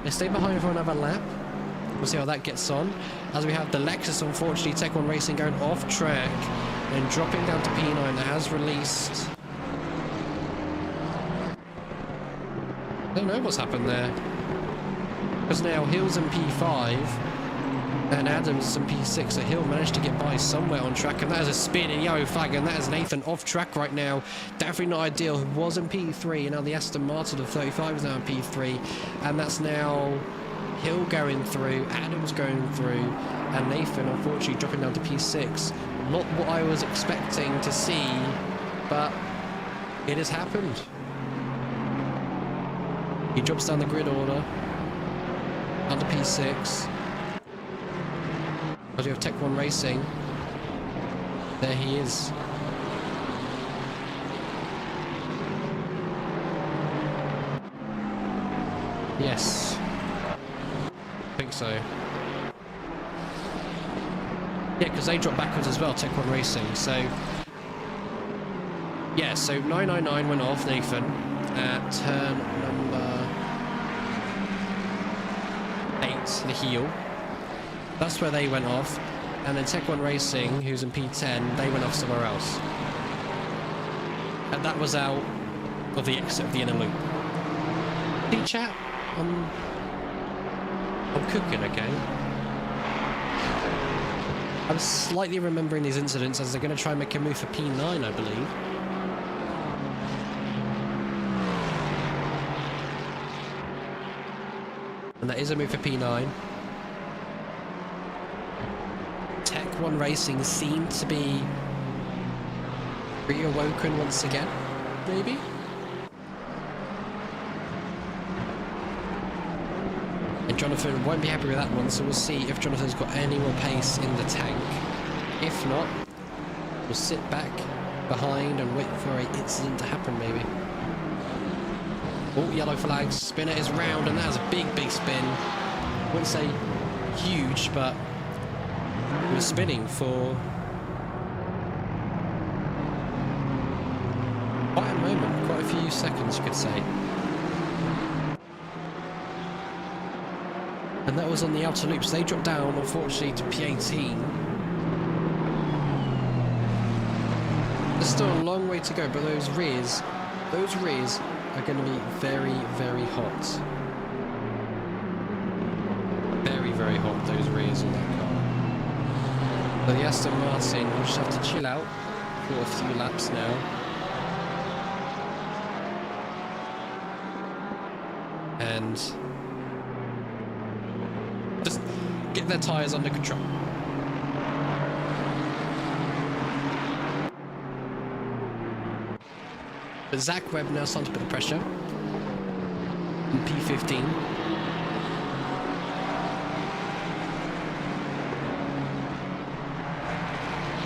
they stay behind for another lap. We'll see how that gets on. As we have the Lexus, unfortunately, Tech 1 Racing going off track and dropping down to P9. That has released. I don't know what's happened there. Because now Hill's in P5 and Adams in P6. So Hill managed to get by somewhere on track, and that is a spinning yellow flag, and that is Nathan off track right now. Definitely not ideal. He was in P3, and now the Aston Martin of 35 is now in P3, and that's now Hill going through, Adams going through, and Nathan unfortunately dropping down to P6. Not what I was expecting to see, but it has happened. He drops down the grid order, under P6. As we have Tech 1 Racing, there he is. Yes, I think so. Yeah, because they dropped backwards as well, Tech 1 Racing. So, yeah, so 999 went off, Nathan, at turn number 8, the heel. That's where they went off. And then Tech 1 Racing, who's in P10, they went off somewhere else. And that was out of the exit of the inner loop. Hey chat, I'm cooking, okay? I'm slightly remembering these incidents as they're going to try and make a move for P9, I believe. And that is a move for P9. Tech 1 Racing seem to be reawoken once again, maybe? And Jonathan won't be happy with that one, so we'll see if Jonathan's got any more pace in the tank. If not, we'll sit back behind and wait for an incident to happen, maybe. Oh, yellow flags. Spinner is round, and that was a big, big spin. I wouldn't say huge, but it was spinning for quite a moment, quite a few seconds, you could say. And that was on the outer loops. They dropped down, unfortunately, to P18. There's still a long way to go, but those rears are going to be very, very hot. Very, very hot, those rears on that car. But the Aston Martin will just have to chill out for a few laps now. And just get their tyres under control. But Zach Webb now starting to put the pressure. In P15.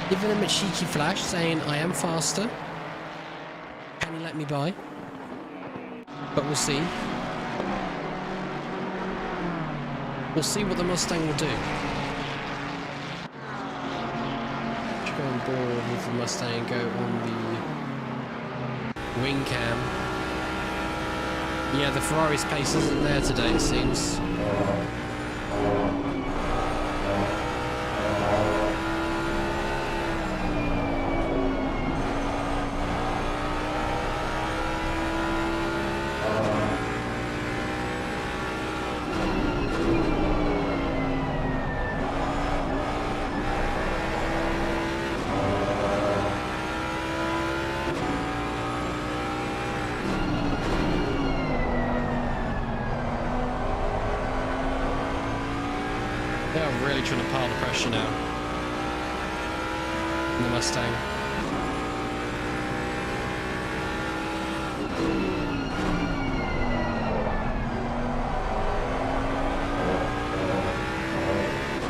Giving him a cheeky flash saying, I am faster. Can you let me by? But we'll see. We'll see what the Mustang will do. Should go on board with the Mustang and go on the wing cam. Yeah, the Ferrari's pace isn't there today, it seems. They're really trying to pile the pressure now in the Mustang.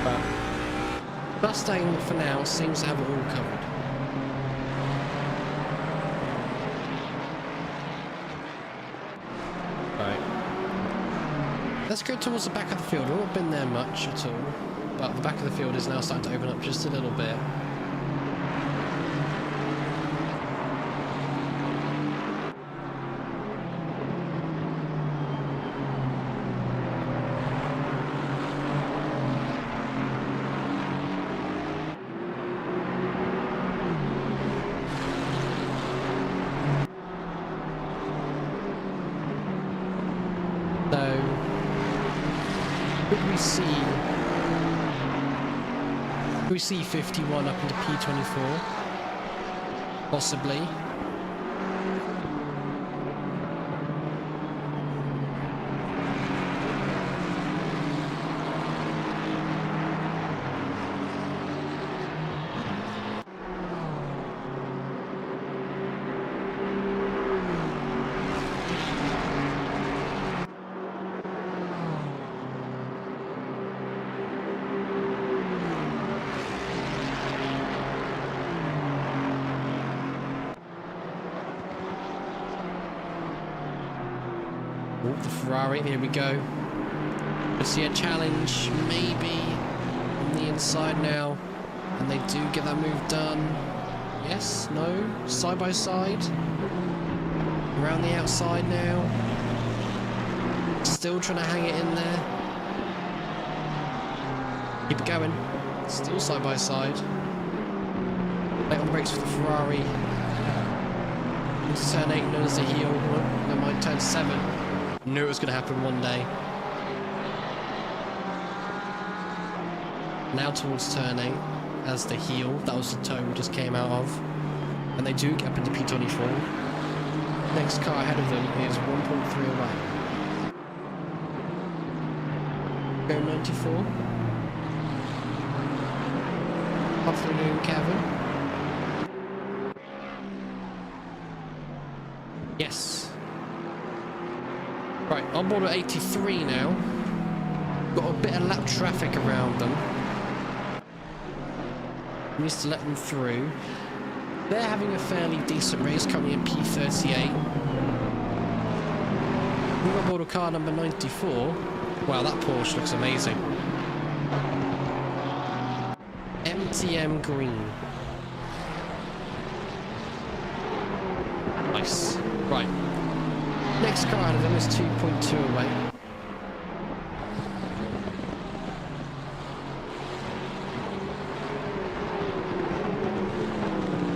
But Mustang for now seems to have it all covered. Let's go towards the back of the field. We've not been there much at all, but the back of the field is now starting to open up just a little bit. We see 51 up into P24, possibly. Ferrari. Here we go. We see a challenge, maybe, on the inside now. And they do get that move done. Yes, no, side by side. Around the outside now. Still trying to hang it in there. Keep it going. Still side by side. Late on the brakes for the Ferrari. Into turn 8, known as the heel. Oh, never mind, turn 7. Knew it was going to happen one day. Now towards turn 8 as the heel. That was the toe we just came out of. And they do get up into P24. Next car ahead of them is 1.3 away. Go 94. Afternoon, Kevin. Yes. Right, on board at 83 now. Got a bit of lap traffic around them. Needs to let them through. They're having a fairly decent race, currently in P38. We're on board of car number 94. Wow, that Porsche looks amazing. MTM green. Nice. Right. Next car out of them is 2.2 away.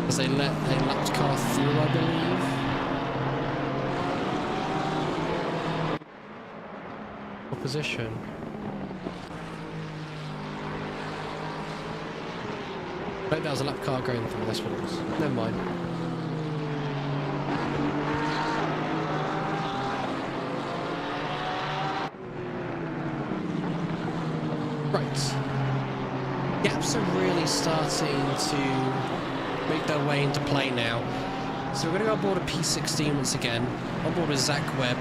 As they let a lapped car through, I believe. What position? I think that was a lap car going through. That's what it was. Never mind. Right. Gaps are really starting to make their way into play now. So we're going to go on board a P16 once again. On board with Zach Webb,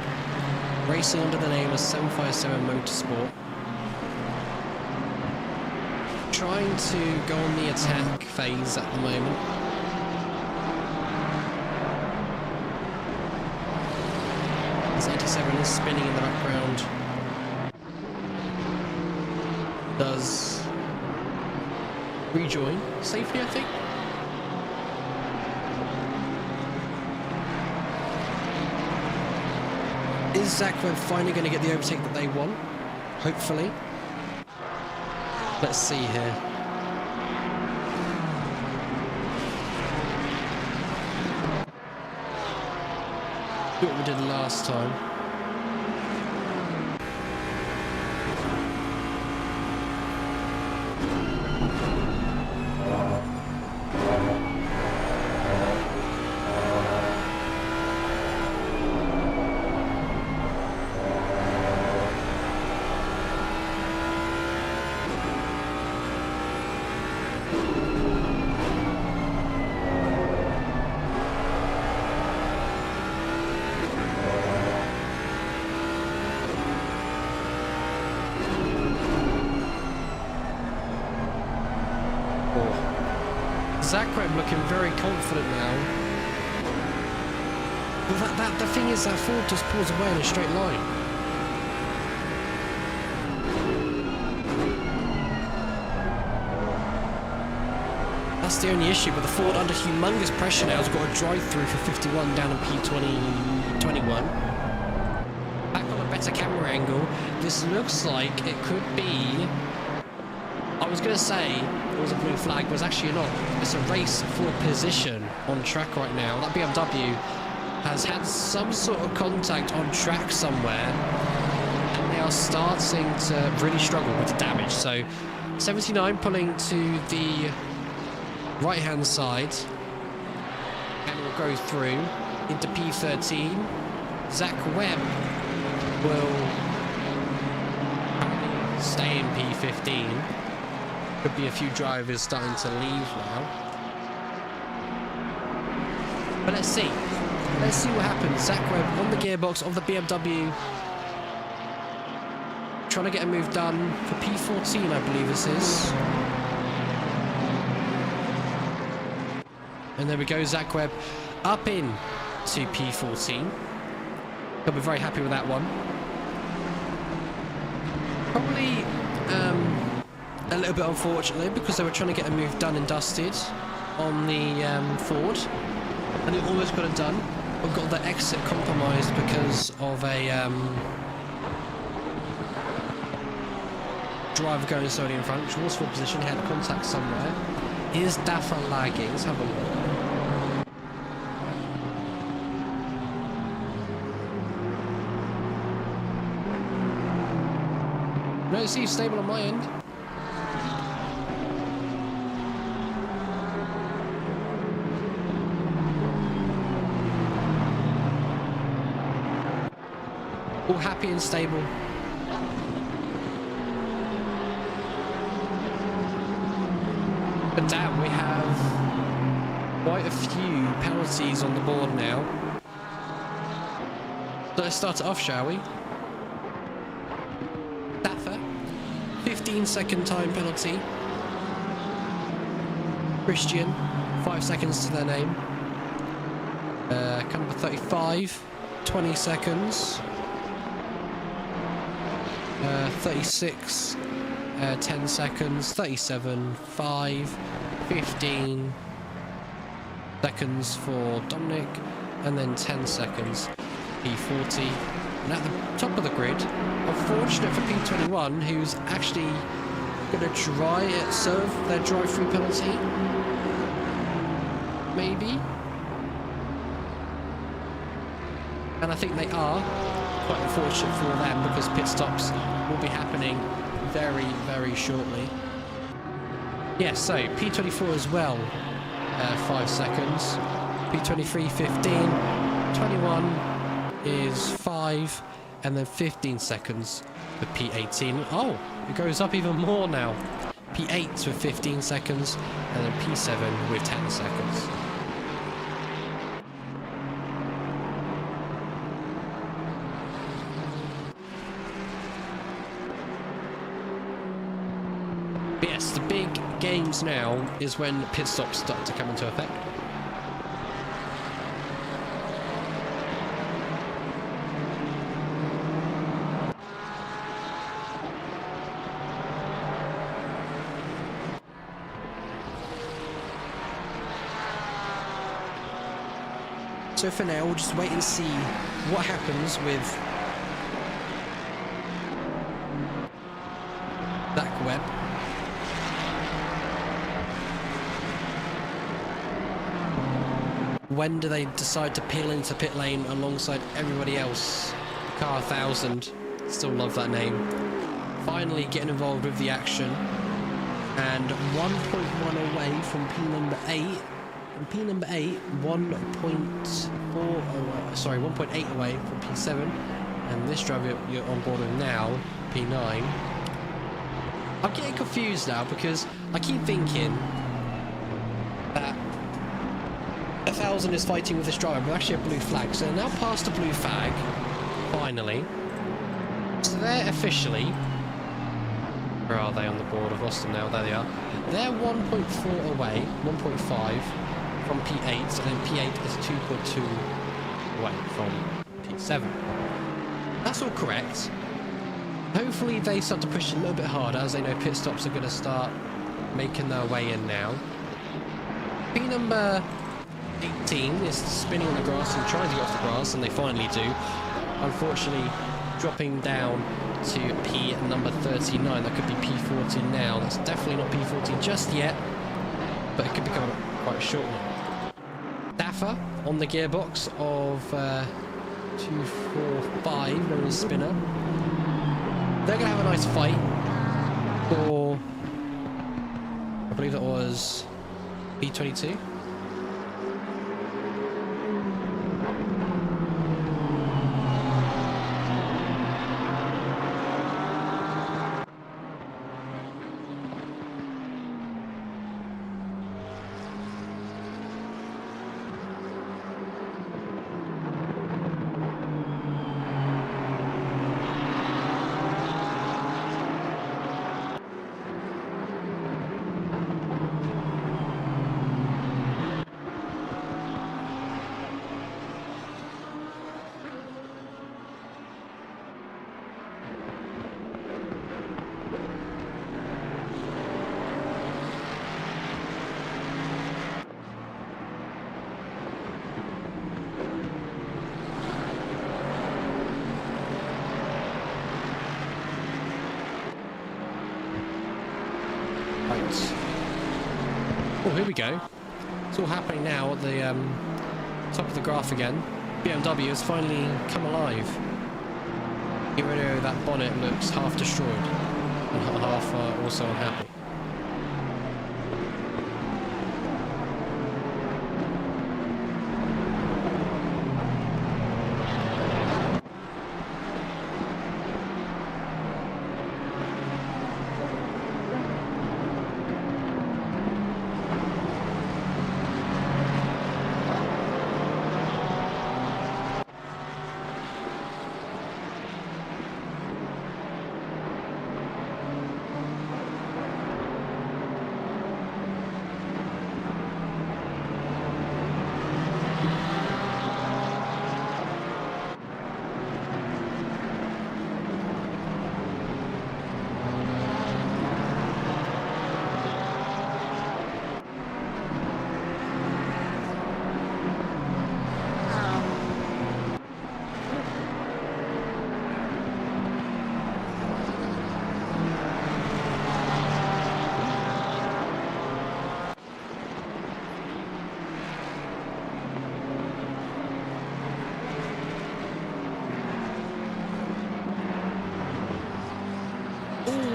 racing under the name of 757 Motorsport. Trying to go on the attack phase at the moment. This 87 is spinning in the background. Does rejoin safely, I think. Is Zach Webb finally going to get the overtake that they want? Hopefully. Let's see here. Do what we did last time. Zach Webb looking very confident now. But the thing is, that Ford just pulls away in a straight line. That's the only issue, but the Ford under humongous pressure now has got a drive through for 51 down in P21. Back on a better camera angle, this looks like it could be... I was going to say it was a blue flag, but it's actually not. It's a race for position on track right now. That BMW has had some sort of contact on track somewhere, and they are starting to really struggle with the damage. So 79 pulling to the right-hand side, and will go through into P13. Zach Webb will stay in P15. Could be a few drivers starting to leave now. But let's see. Let's see what happens. Zach Webb on the gearbox of the BMW. Trying to get a move done for P14, I believe this is. And there we go, Zach Webb up in to P14. He'll be very happy with that one. Probably a little bit unfortunately, because they were trying to get a move done and dusted on the Ford, and it almost got it done, but got the exit compromised because of a driver going slowly in front, which was for position, he had contact somewhere. Is Daffer lagging? Let's have a look. No, it seems stable on my end. All happy and stable. But damn, we have quite a few penalties on the board now. So let's start it off, shall we? 15-second time penalty. Christian, 5 seconds to their name. Number 35, 20 seconds. 36, 10 seconds. 37, 5, 15 seconds for Dominic, and then 10 seconds P40. And at the top of the grid, unfortunate for P21, who's actually going to try and serve their drive-through penalty. Maybe. And I think they are. Quite unfortunate for them, because pit stops will be happening very, very shortly. Yes, so P24 as well, 5 seconds. P23, 15. 21 is 5, and then 15 seconds for P18. Oh, it goes up even more now. P8 with 15 seconds, and then P7 with 10 seconds. But yes, the big games now is when pit stops start to come into effect. So for now, we'll just wait and see what happens with Zach Webb. When do they decide to peel into pit lane alongside everybody else? Car 1000, still love that name. Finally getting involved with the action. And 1.1 away from P number 8. And P number 8, 1.8 away from P7. And this driver you're on board with now, P9. I'm getting confused now, because I keep thinking that 1000 is fighting with this driver, but actually a blue flag. So they're now past the blue flag, finally. So they're officially... Where are they on the board? I've lost them now. There they are. They're 1.4 away, 1.5 from P8, and then P8 is 2.2 away from P7. That's all correct. Hopefully they start to push a little bit harder, as they know pit stops are going to start making their way in now. P number 18 is spinning on the grass and trying to get off the grass, and they finally do. Unfortunately, dropping down to P number 39. That could be P14 now. That's definitely not P14 just yet, but it could be coming up quite shortly. Daffer on the gearbox of 245, known as Spinner. They're going to have a nice fight for, I believe that was P22. Oh, here we go. It's all happening now at the top of the graph again. BMW has finally come alive. Even though that bonnet looks half destroyed and half also unhappy.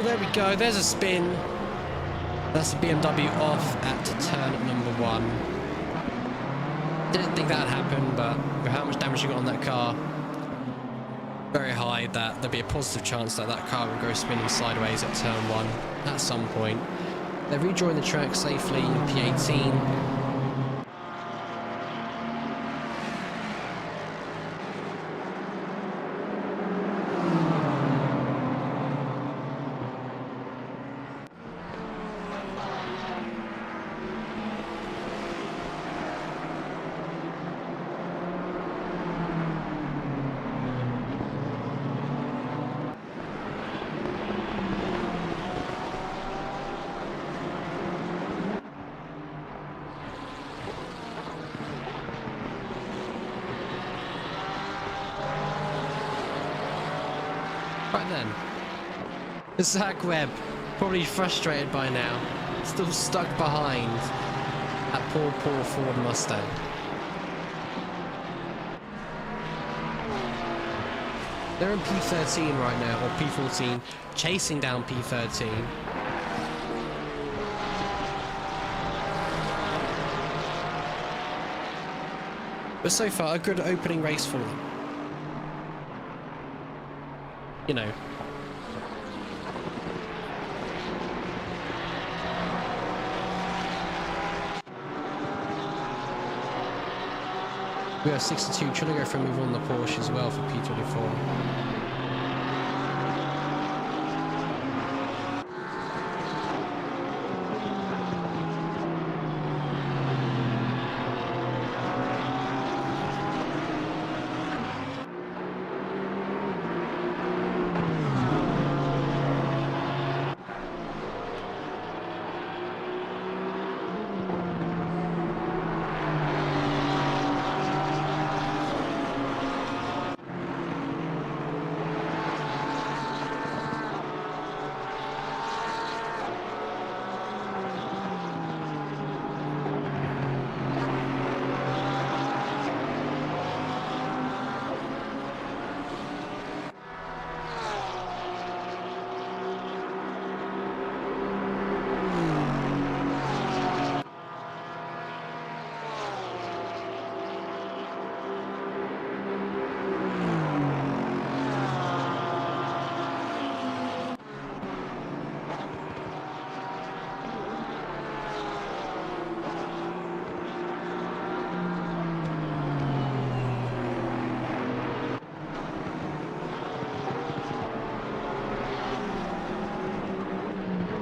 There we go, there's a spin. That's the BMW off at turn number 1. Didn't think that'd happen, but with how much damage you got on that car, very high that there'd be a positive chance that that car would go spinning sideways at turn 1 at some point. They rejoined the track safely in P18. Right then, Zach Webb, probably frustrated by now, still stuck behind that poor Ford Mustang. They're in P13 right now, or P14, chasing down P13. But so far, a good opening race for them. You know. We have 62, trying to go for a move on the Porsche as well for P24.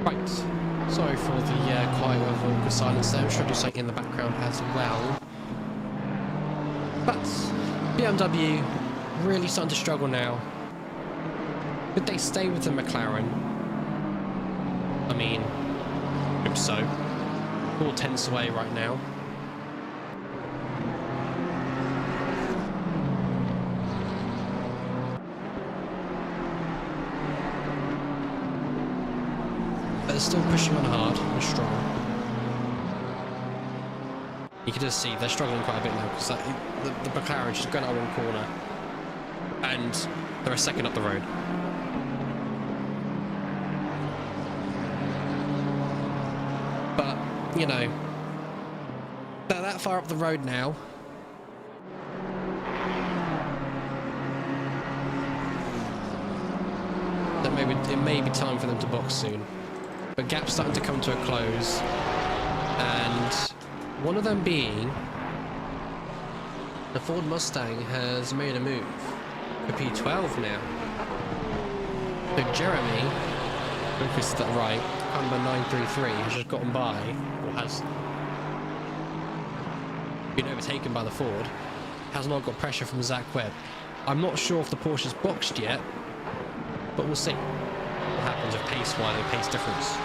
Right, sorry for the quiet vocal silence there. I'm sure to do something in the background as well. But BMW really starting to struggle now. Could they stay with the McLaren? I mean, hope so. 4/10 away right now. But they're still pushing on hard and strong. You can just see they're struggling quite a bit now because the McLaren just going out one corner and they're a second up the road. But, you know, they're that far up the road now. That maybe it may be time for them to box soon. But gap's starting to come to a close, and one of them being the Ford Mustang has made a move for P12 now. So Jeremy, if it's that right, number 933 has just gotten by, or has been overtaken by the Ford, has not got pressure from Zach Webb. I'm not sure if the Porsche's boxed yet, but we'll see what happens with pace-wise and pace difference.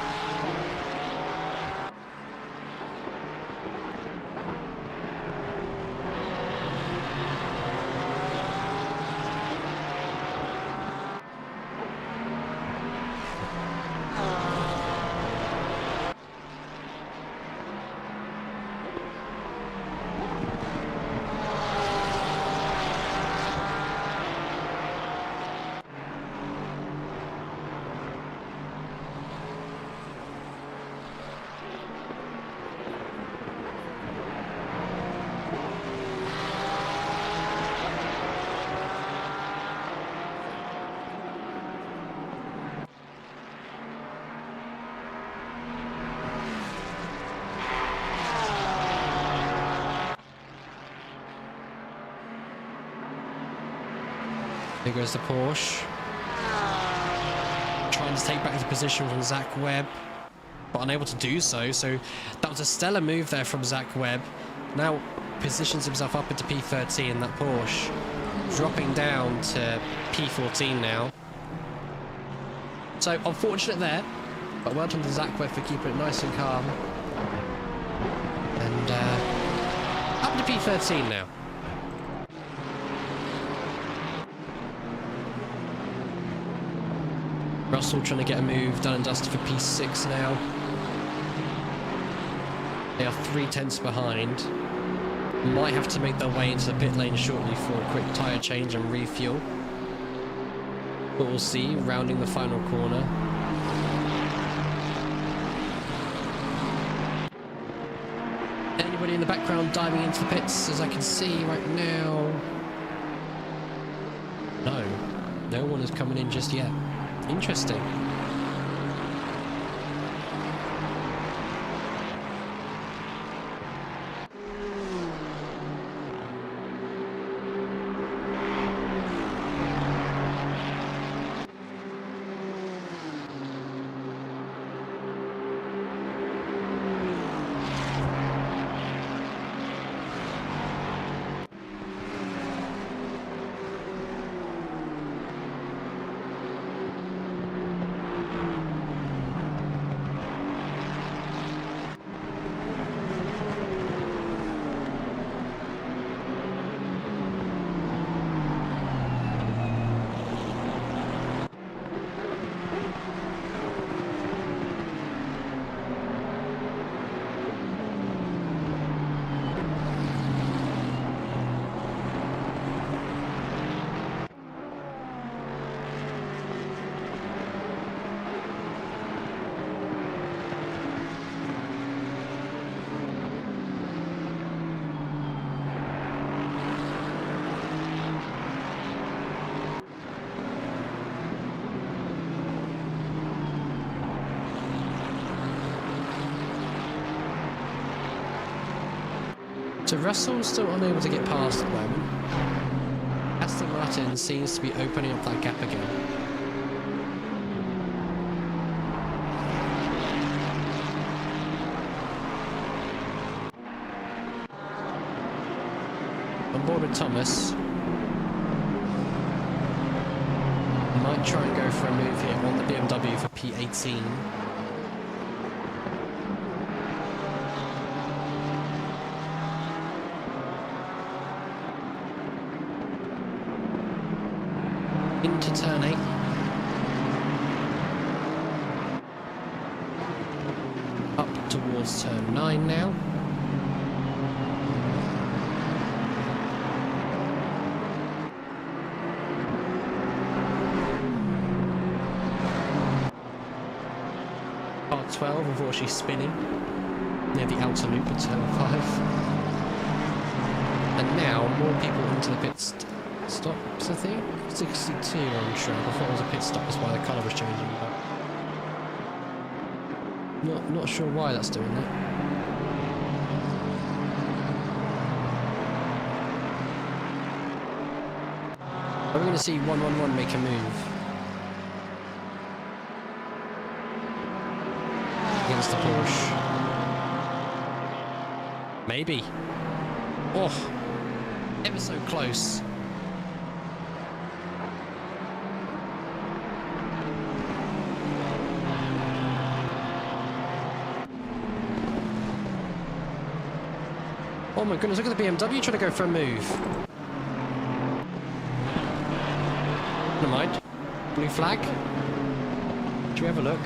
There goes the Porsche. Trying to take back the position from Zach Webb, but unable to do so. So that was a stellar move there from Zach Webb. Now positions himself up into P13, that Porsche. Dropping down to P14 now. So unfortunate there, but well done to Zach Webb for keeping it nice and calm. And up to P13 now. Russell trying to get a move done and dusted for P6 now. They are 3/10 behind. Might have to make their way into the pit lane shortly for a quick tyre change and refuel. But we'll see, rounding the final corner. Anybody in the background diving into the pits, as I can see right now? No one is coming in just yet. Interesting. So Russell's still unable to get past at the moment. Aston Martin seems to be opening up that gap again. On board with Thomas. Might try and go for a move here on the BMW for P18. towards turn 9 now. Car 12, unfortunately spinning near the outer loop at turn 5. And now more people into the pit stops, I think. 62 on track. I thought it was a pit stop, that's why the colour was changing. But not sure why that's doing that. Are we going to see 111 make a move against the Porsche? Maybe. Oh, ever so close. Oh my goodness, look at the BMW trying to go for a move. Never mind. Blue flag. Should we have a look?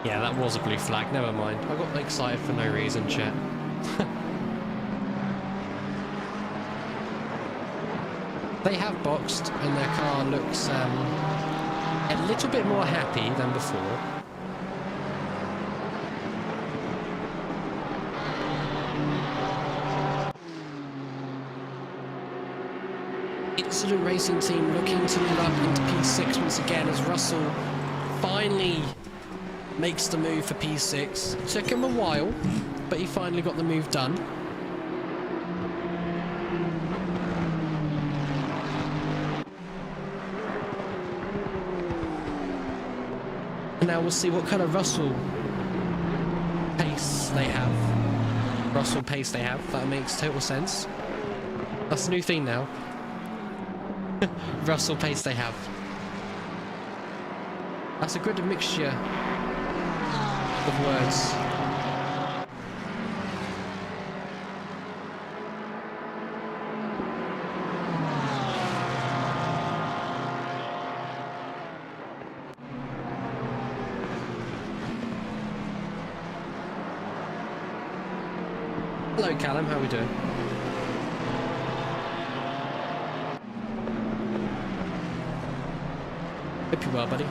Yeah, that was a blue flag, never mind. I got excited for no reason, chat. They have boxed and their car looks a little bit more happy than before. Incident Racing Team looking to move up into P6 once again as Russell finally makes the move for P6. Took him a while, but he finally got the move done. And now we'll see what kind of Russell pace they have. That makes total sense. That's the new theme now. Russell pace they have. That's a good mixture of words. Hello Callum, how are we doing? Hope you're well, buddy.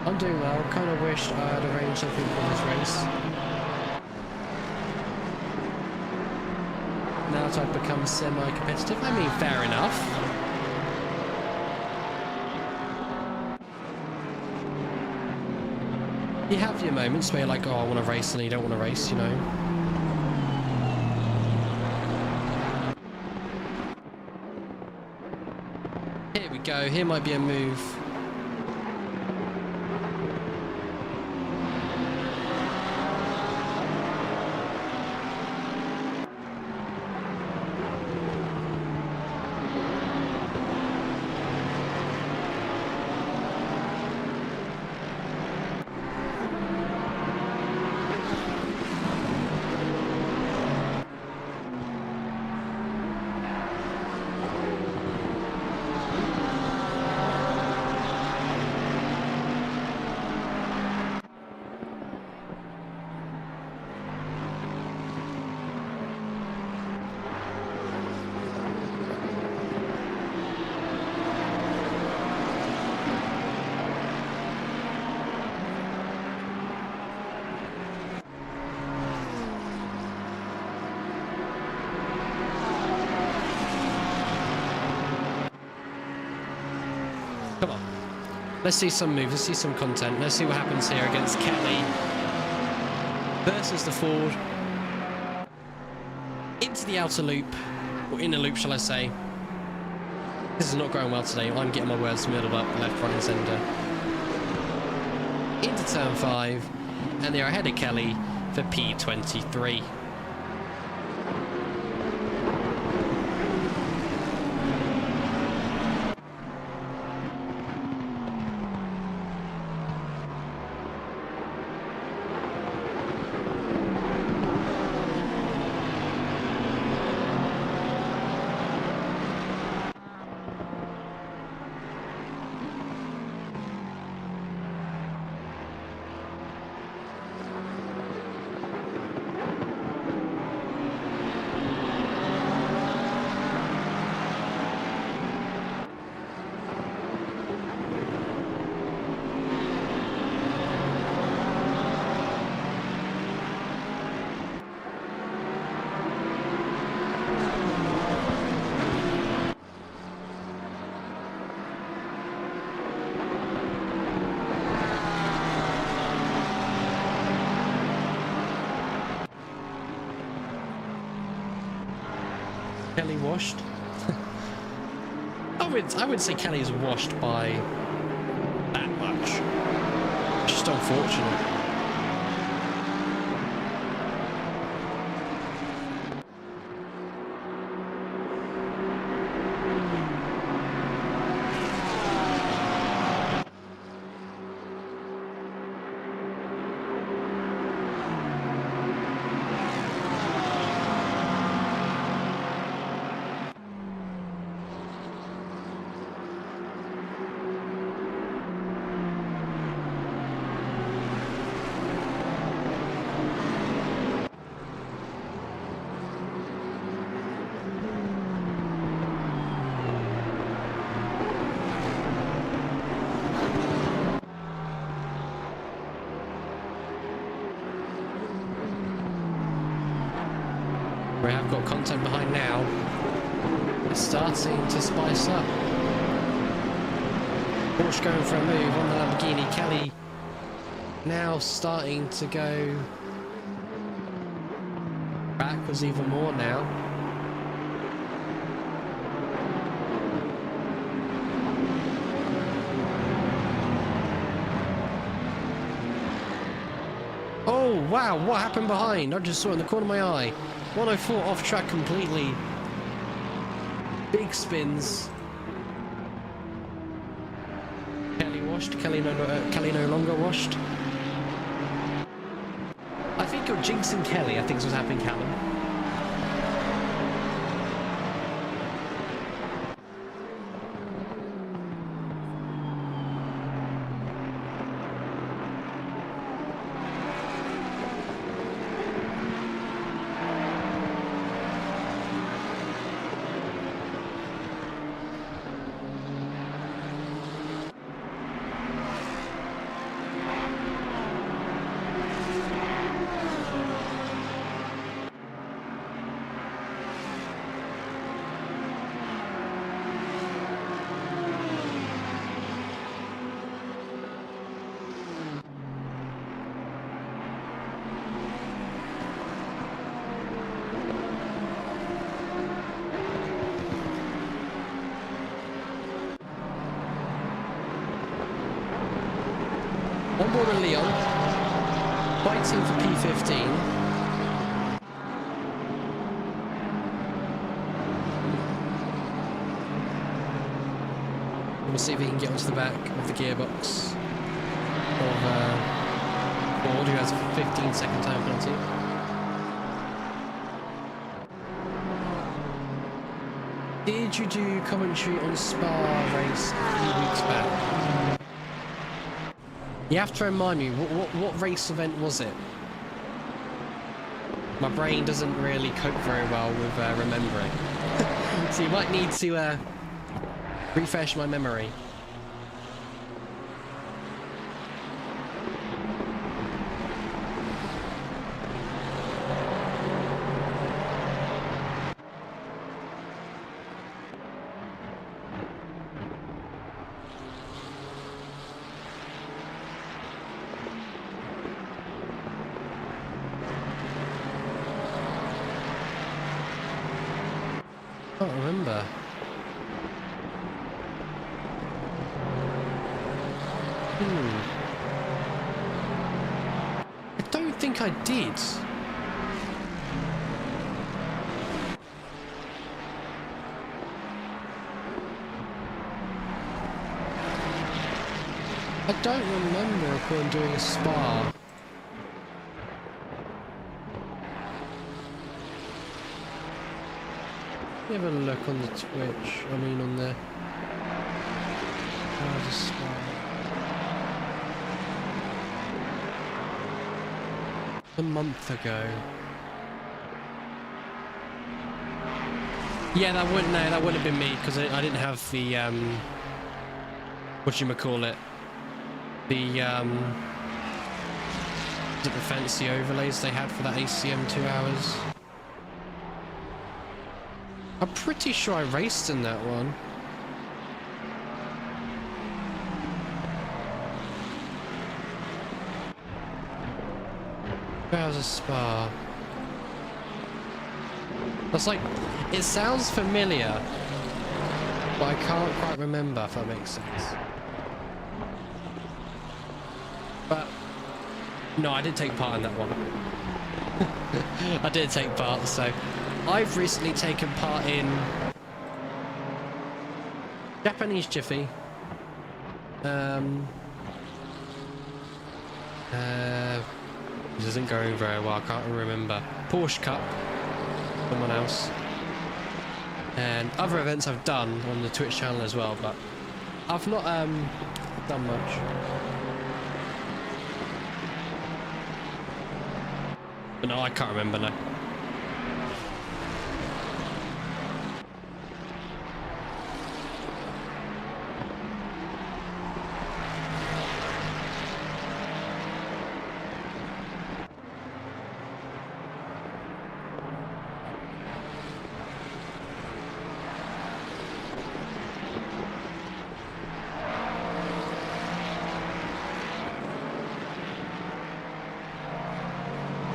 I'm doing well. Kind of wished I had arranged something for this race. Now that I've become semi-competitive, I mean, fair enough. You have your moments where you're like, oh, I want to race, and you don't want to race, you know. Here we go. Here might be a move. Come on. Let's see some moves. Let's see some content. Let's see what happens here against Kelly versus the Ford. Into the outer loop. Or inner loop, shall I say. This is not going well today. I'm getting my words muddled up left, right and centre. Into turn 5. And they're ahead of Kelly for P23. Kelly washed? I would say Kelly is washed by that much. It's just unfortunate. We have got content behind now. It's starting to spice up. Porsche going for a move on the Lamborghini. Kelly now starting to go backwards even more now. Oh wow, what happened behind? I just saw it in the corner of my eye. 104 off track completely. Big spins. Kelly washed. Kelly no longer washed. I think you're jinxing Kelly. I think is what's happening, Callum. On board with Leon, fighting for P15. We'll see if he can get onto the back of the gearbox of Ford, who has a 15-second time penalty. Did you do commentary on Spa race a few weeks back? You have to remind me, what race event was it? My brain doesn't really cope very well with remembering. So you might need to refresh my memory. Can't remember. I don't think I did. I don't remember upon doing a spa. Let me have a look on the Twitch. I mean on the spa. A month ago. Yeah, that wouldn't have been me because I didn't have the whatchamacallit. The fancy overlays they had for that ACM 2 hours. I'm pretty sure I raced in that one. How's a spa? That's like, it sounds familiar, but I can't quite remember, if that makes sense. But no, I did take part in that one. I did take part, so I've recently taken part in Japanese Jiffy, this isn't going very well, I can't remember, Porsche Cup, someone else, and other events I've done on the Twitch channel as well, but I've not done much. But no, I can't remember now.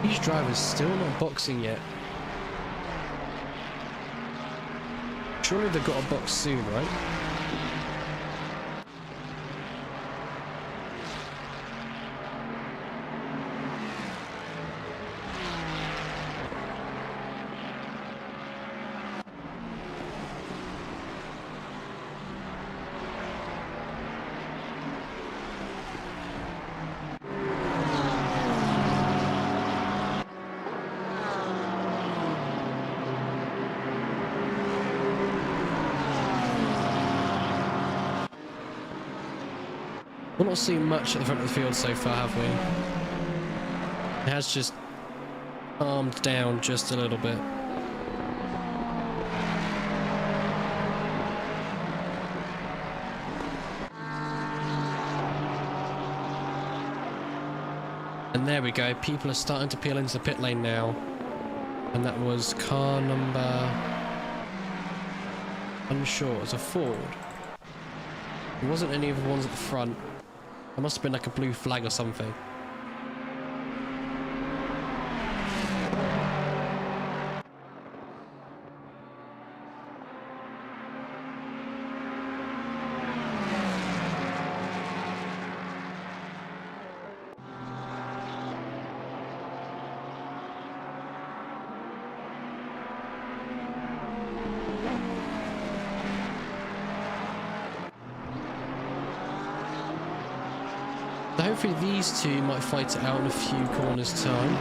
These drivers still not boxing yet. Surely they've got a box soon, right? We're not seeing much at the front of the field so far, have we? It has just calmed down just a little bit. And there we go, people are starting to peel into the pit lane now. And that was car number... unsure, it was a Ford. It wasn't any of the ones at the front. It must have been like a blue flag or something. So hopefully these two might fight it out in a few corners' time.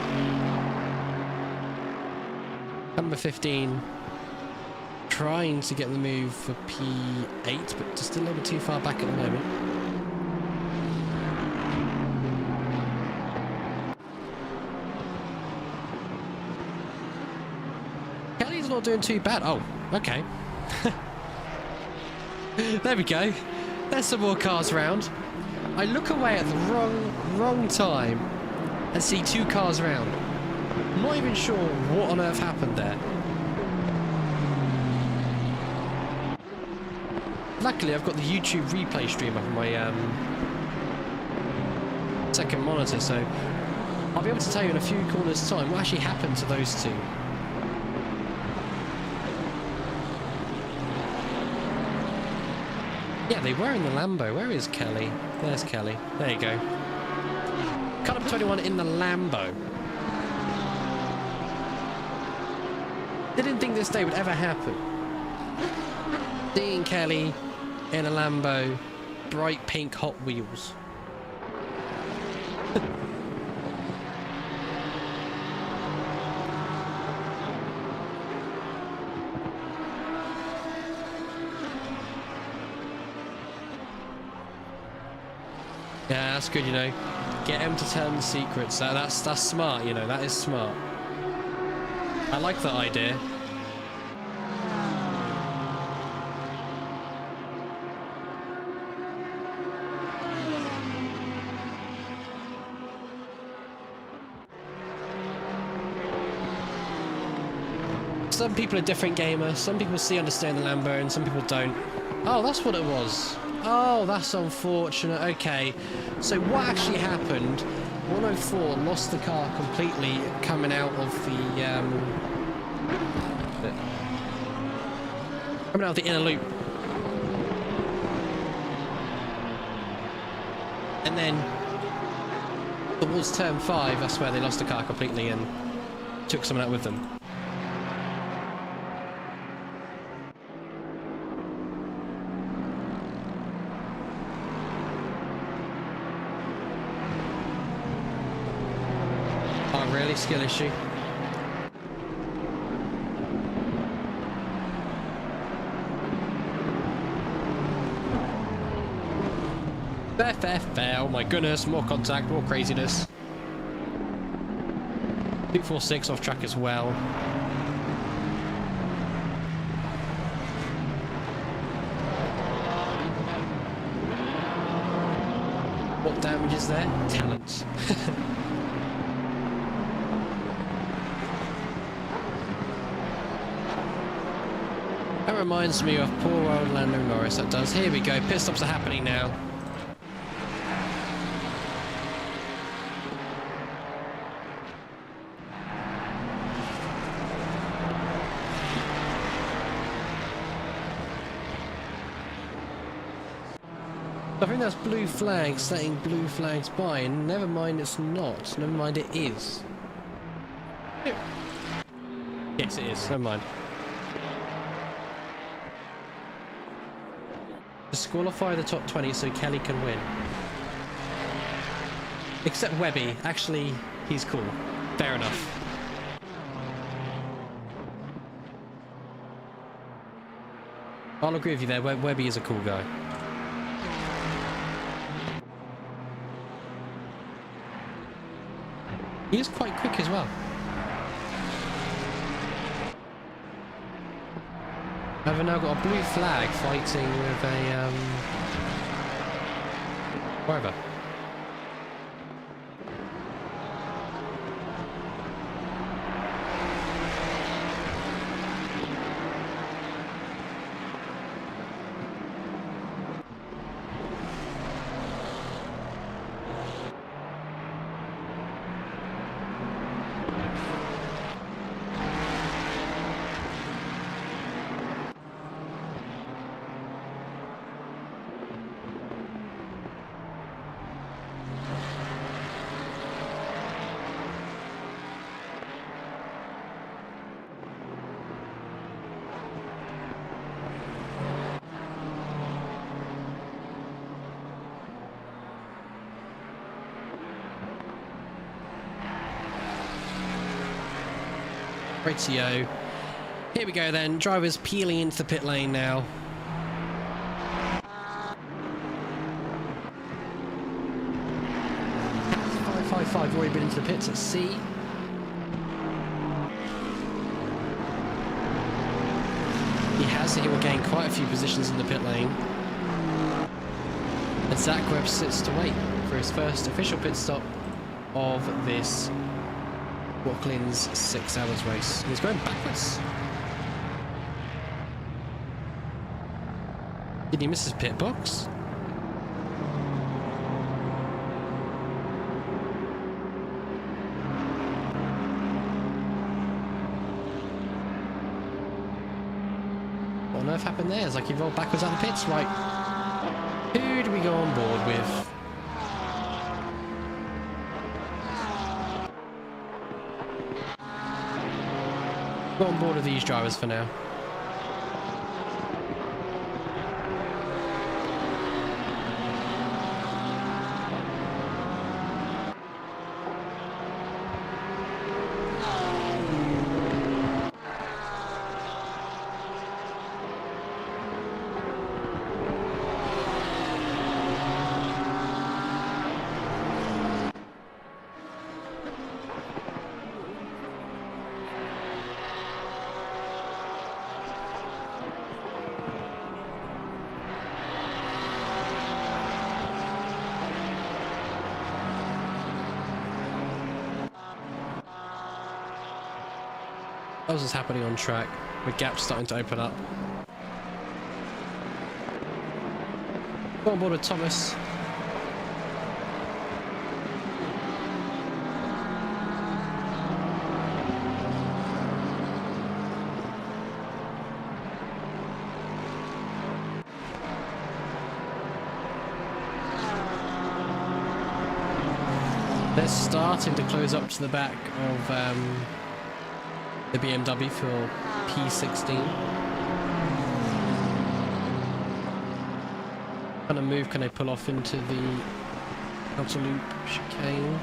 Number 15 trying to get the move for P8, but just a little bit too far back at the moment. Kelly's not doing too bad. Oh, okay. There we go. There's some more cars round. I look away at the wrong time and see two cars round. I'm not even sure what on earth happened there. Luckily, I've got the YouTube replay stream up on my second monitor, so I'll be able to tell you in a few corners' time what actually happened to those two. Yeah, they were in the Lambo. Where is Kelly? There's Kelly. There you go. Cut up 21 in the Lambo. Didn't think this day would ever happen. Seeing Kelly in a Lambo, bright pink Hot Wheels. Yeah, that's good, you know. Get him to tell them secrets. That's smart, you know. That is smart. I like that idea. Some people are different gamers. Some people understand the Lambo and some people don't. Oh, that's what it was. Oh, that's unfortunate. Okay, so what actually happened? 104 lost the car completely coming out of the inner loop, and then towards turn 5, that's where they lost the car completely and took someone out with them. Really skill issue. Fair. Oh my goodness, more contact, more craziness. 246 off track as well. What damage is there? Talent. That reminds me of poor old Lando Norris, that does. Here we go, pit stops are happening now. I think that's blue flags setting blue flags by, and never mind it's not. Never mind it is. Yes it is, never mind. Disqualify the top 20 so Kelly can win. Except Webby. Actually, he's cool. Fair enough. I'll agree with you there. Webby is a cool guy. He is quite quick as well. I've now got a blue flag fighting with a wherever. Rightio. Here we go then. Drivers peeling into the pit lane now. Five already been into the pits at C. He has, so he will gain quite a few positions in the pit lane. And Zach Webb sits to wait for his first official pit stop of this Watkins 6 hours race. He's going backwards. Did he miss his pit box? What on earth happened there? It's like he rolled backwards out of the pits, right? Who do we go on board with? Go on board with these drivers for now. What else is happening on track? The gap's starting to open up. Go on board with Thomas. They're starting to close up to the back of the BMW for P16. What kind of move can they pull off into the outer loop chicane?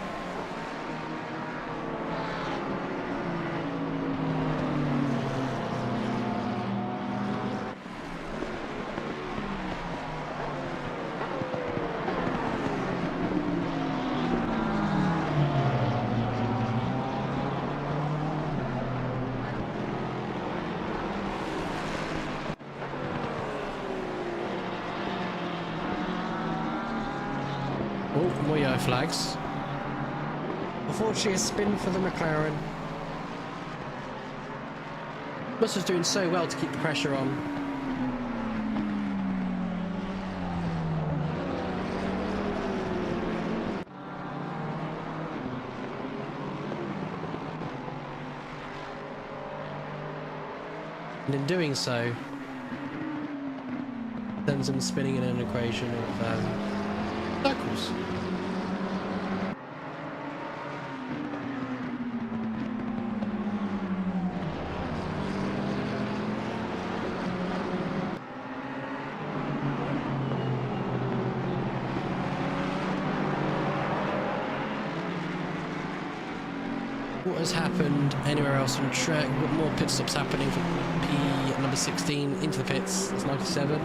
Oh, more yellow flags. Unfortunately, a spin for the McLaren. Russell's doing so well to keep the pressure on. And in doing so, sends him spinning in an equation of circles. What has happened anywhere else on track? We've got more pit stops happening for P number 16 into the pits. It's 97.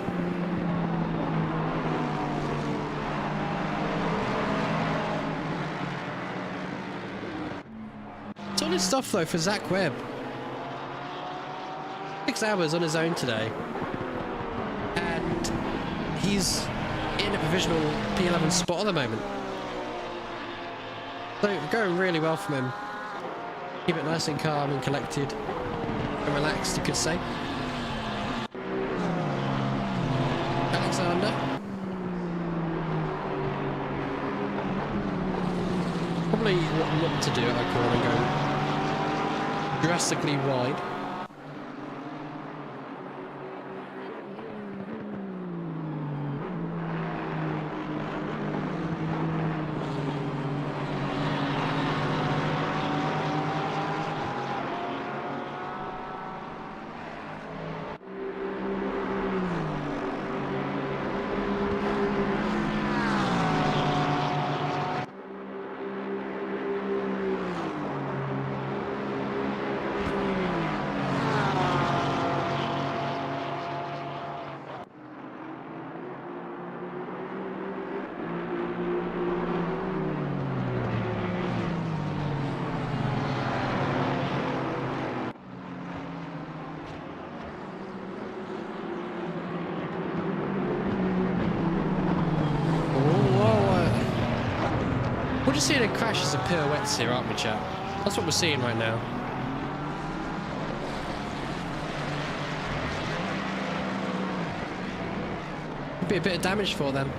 Solid stuff though for Zach Webb. 6 hours on his own today. And he's in a provisional P11 spot at the moment. So going really well from him. Keep it nice and calm and collected and relaxed, you could say. Alexander. Probably what not to do at that corner, go drastically wide. We're just seeing a crashes and pirouettes here, aren't we, chat? That's what we're seeing right now. Could be a bit of damage for them.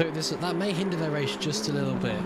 So that may hinder their race just a little bit.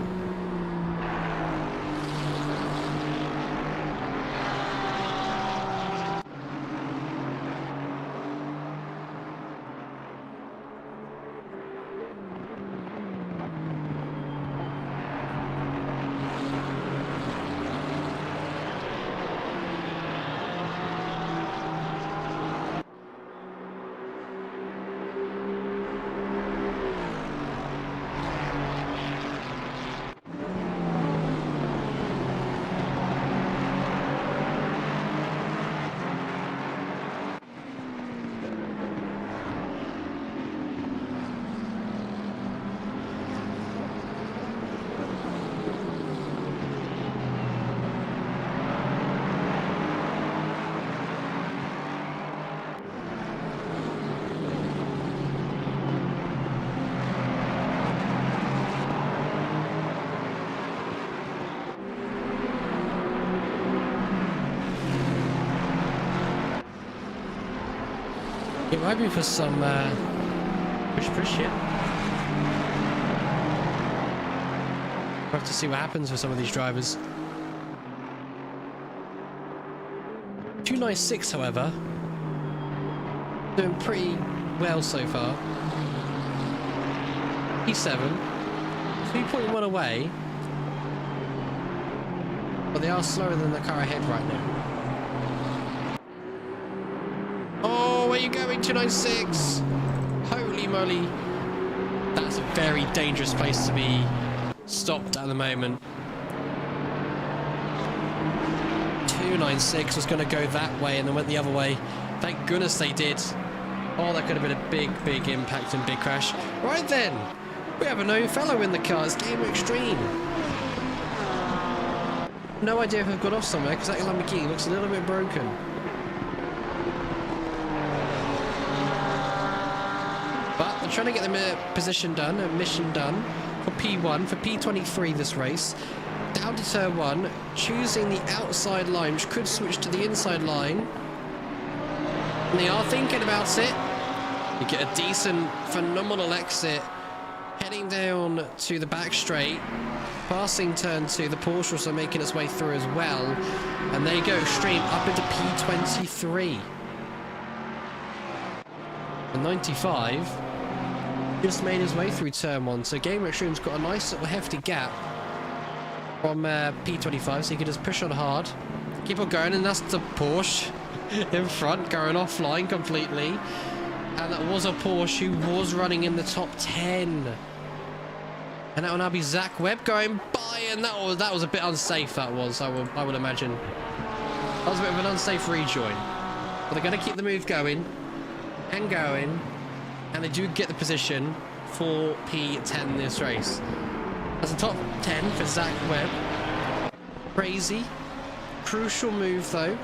It might be for some push here. We'll have to see what happens for some of these drivers. 296, however, doing pretty well so far. P7, 3.1 away, but they are slower than the car ahead right now. Oh, where are you going? 296. Holy moly. That's a very dangerous place to be stopped at the moment. 296 was going to go that way and then went the other way. Thank goodness they did. Oh, that could have been a big impact and big crash. Right then, we have a known fellow in the car. It's Game Extreme. No idea if I've got off somewhere because that Lamborghini looks a little bit broken. But they're trying to get the position done, a mission done for P1, for P23 this race. Down to turn 1, choosing the outside line, which could switch to the inside line. And they are thinking about it. You get a decent, phenomenal exit. Heading down to the back straight. Passing turn 2, the Porsche also making its way through as well. And there you go, Extreme up into P23. The 95 just made his way through turn 1. So Game Extreme's got a nice little hefty gap from P25, so you can just push on hard. Keep on going, and that's the Porsche in front, going offline completely. And that was a Porsche who was running in the top 10. And that will now be Zach Webb going by, and that was a bit unsafe, that was, I would imagine. That was a bit of an unsafe rejoin. But they're going to keep the move going, and going, and they do get the position for P10 this race. That's a top 10 for Zach Webb. Crazy. Crucial move, though.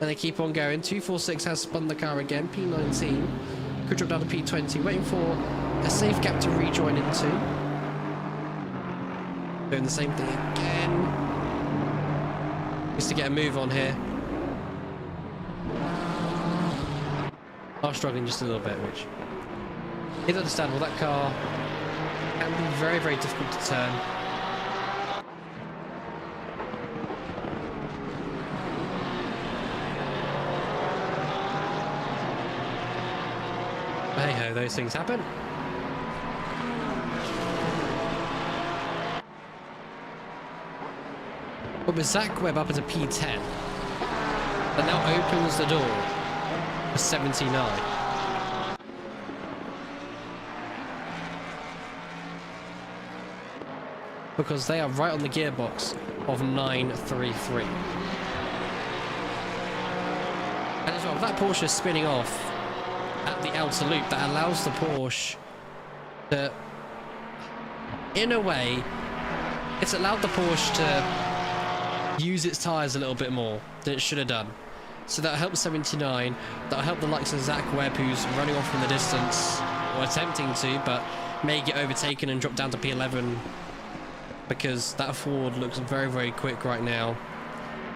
And they keep on going. 246 has spun the car again. P19 could drop down to P20. Waiting for a safe gap to rejoin into. Doing the same thing again. Just to get a move on here. Are struggling just a little bit, which is understandable. That car can be very, very difficult to turn. Hey ho, those things happen. But with Zach Webb up as a P10, that now opens the door for 79. Because they are right on the gearbox of 933. And as well, with that Porsche spinning off at the outer loop, that allows the Porsche to, in a way, it's allowed the Porsche to use its tyres a little bit more than it should have done. So that'll help 79, that'll help the likes of Zach Webb, who's running off from the distance, or attempting to, but may get overtaken and drop down to P11, because that Ford looks very, very quick right now.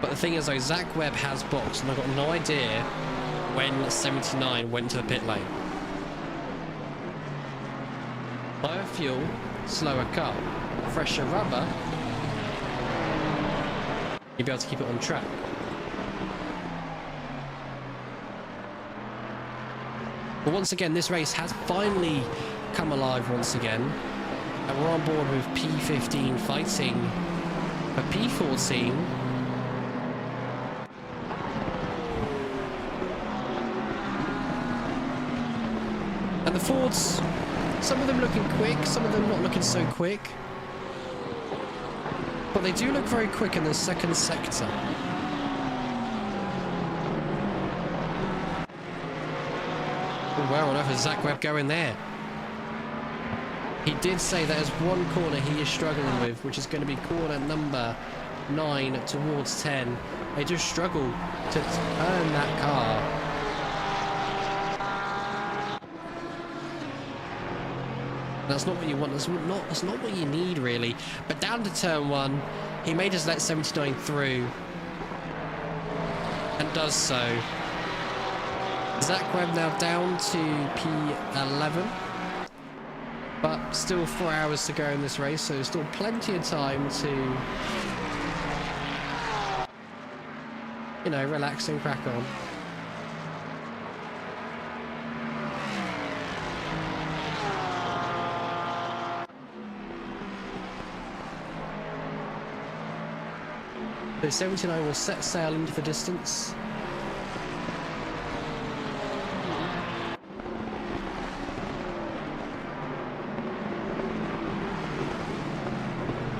But the thing is though, Zach Webb has boxed, and I've got no idea when 79 went to the pit lane. Higher fuel, slower car, fresher rubber, you'll be able to keep it on track. But once again, this race has finally come alive once again. And we're on board with P15 fighting for P14. And the Fords, some of them looking quick, some of them not looking so quick. But they do look very quick in the second sector. Where on earth is Zach Webb going there? He did say that there's one corner he is struggling with, which is going to be corner number 9 towards 10. They just struggle to turn that car. That's not what you want. That's not what you need, really. But down to turn 1, he may just let 79 through. And does so. Zach Webb now down to P11. But still 4 hours to go in this race, so still plenty of time to, you know, relax and crack on. So 79 will set sail into the distance.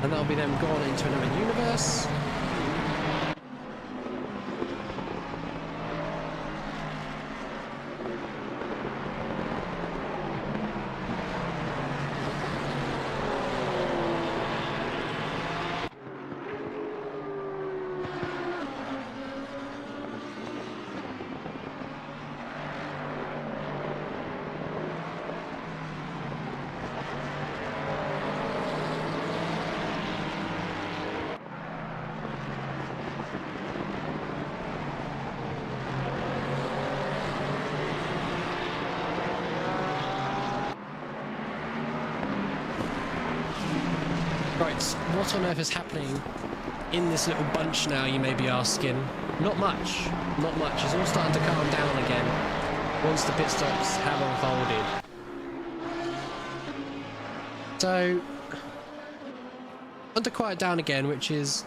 And that'll be them gone into another universe. Right, what on earth is happening in this little bunch now, you may be asking? Not much, not much. It's all starting to calm down again once the pit stops have unfolded. So, time to quiet down again, which is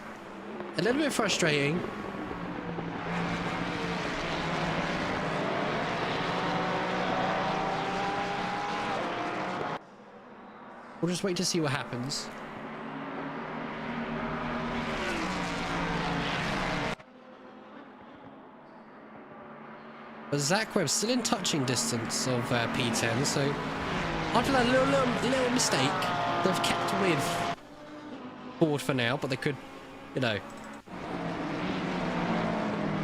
a little bit frustrating. We'll just wait to see what happens. But Zach Webb still in touching distance of P10, so after that little mistake, they've kept with Ford for now, but they could, you know,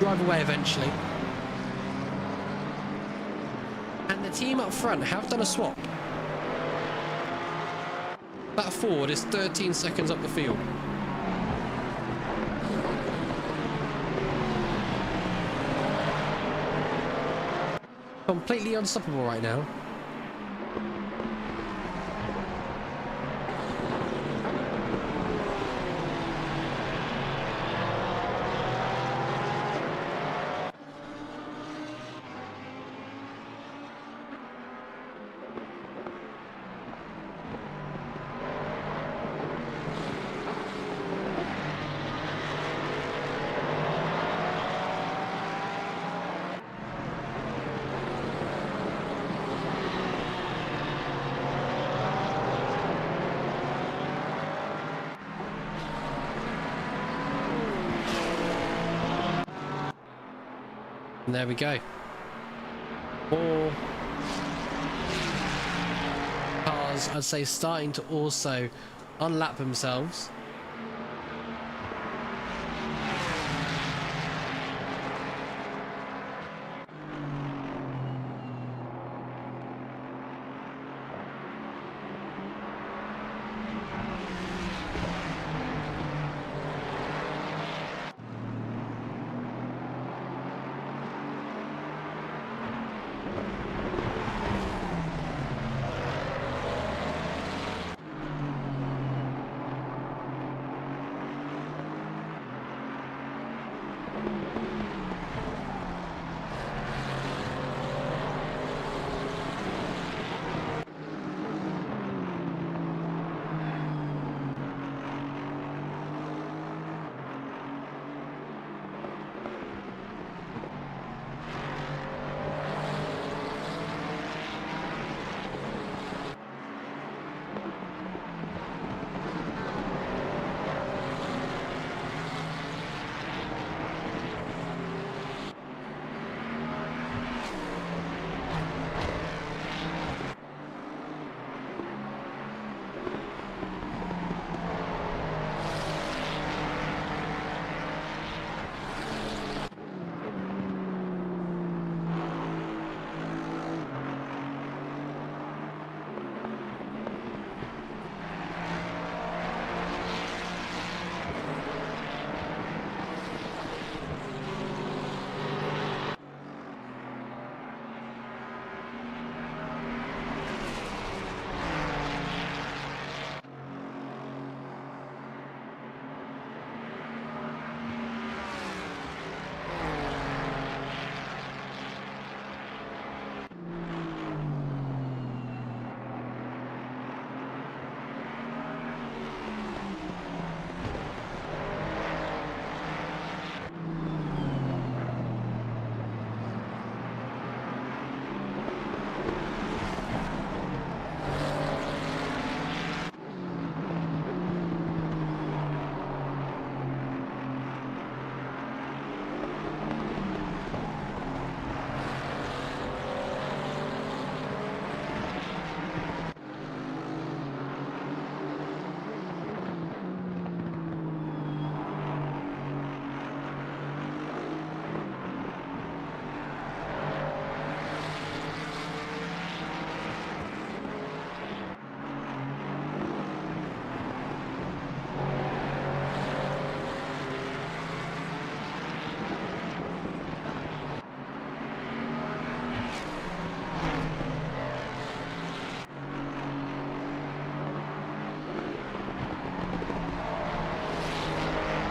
drive away eventually. And the team up front have done a swap. That Ford is 13 seconds up the field. Completely unstoppable right now. And there we go. More cars, I'd say, starting to also unlap themselves.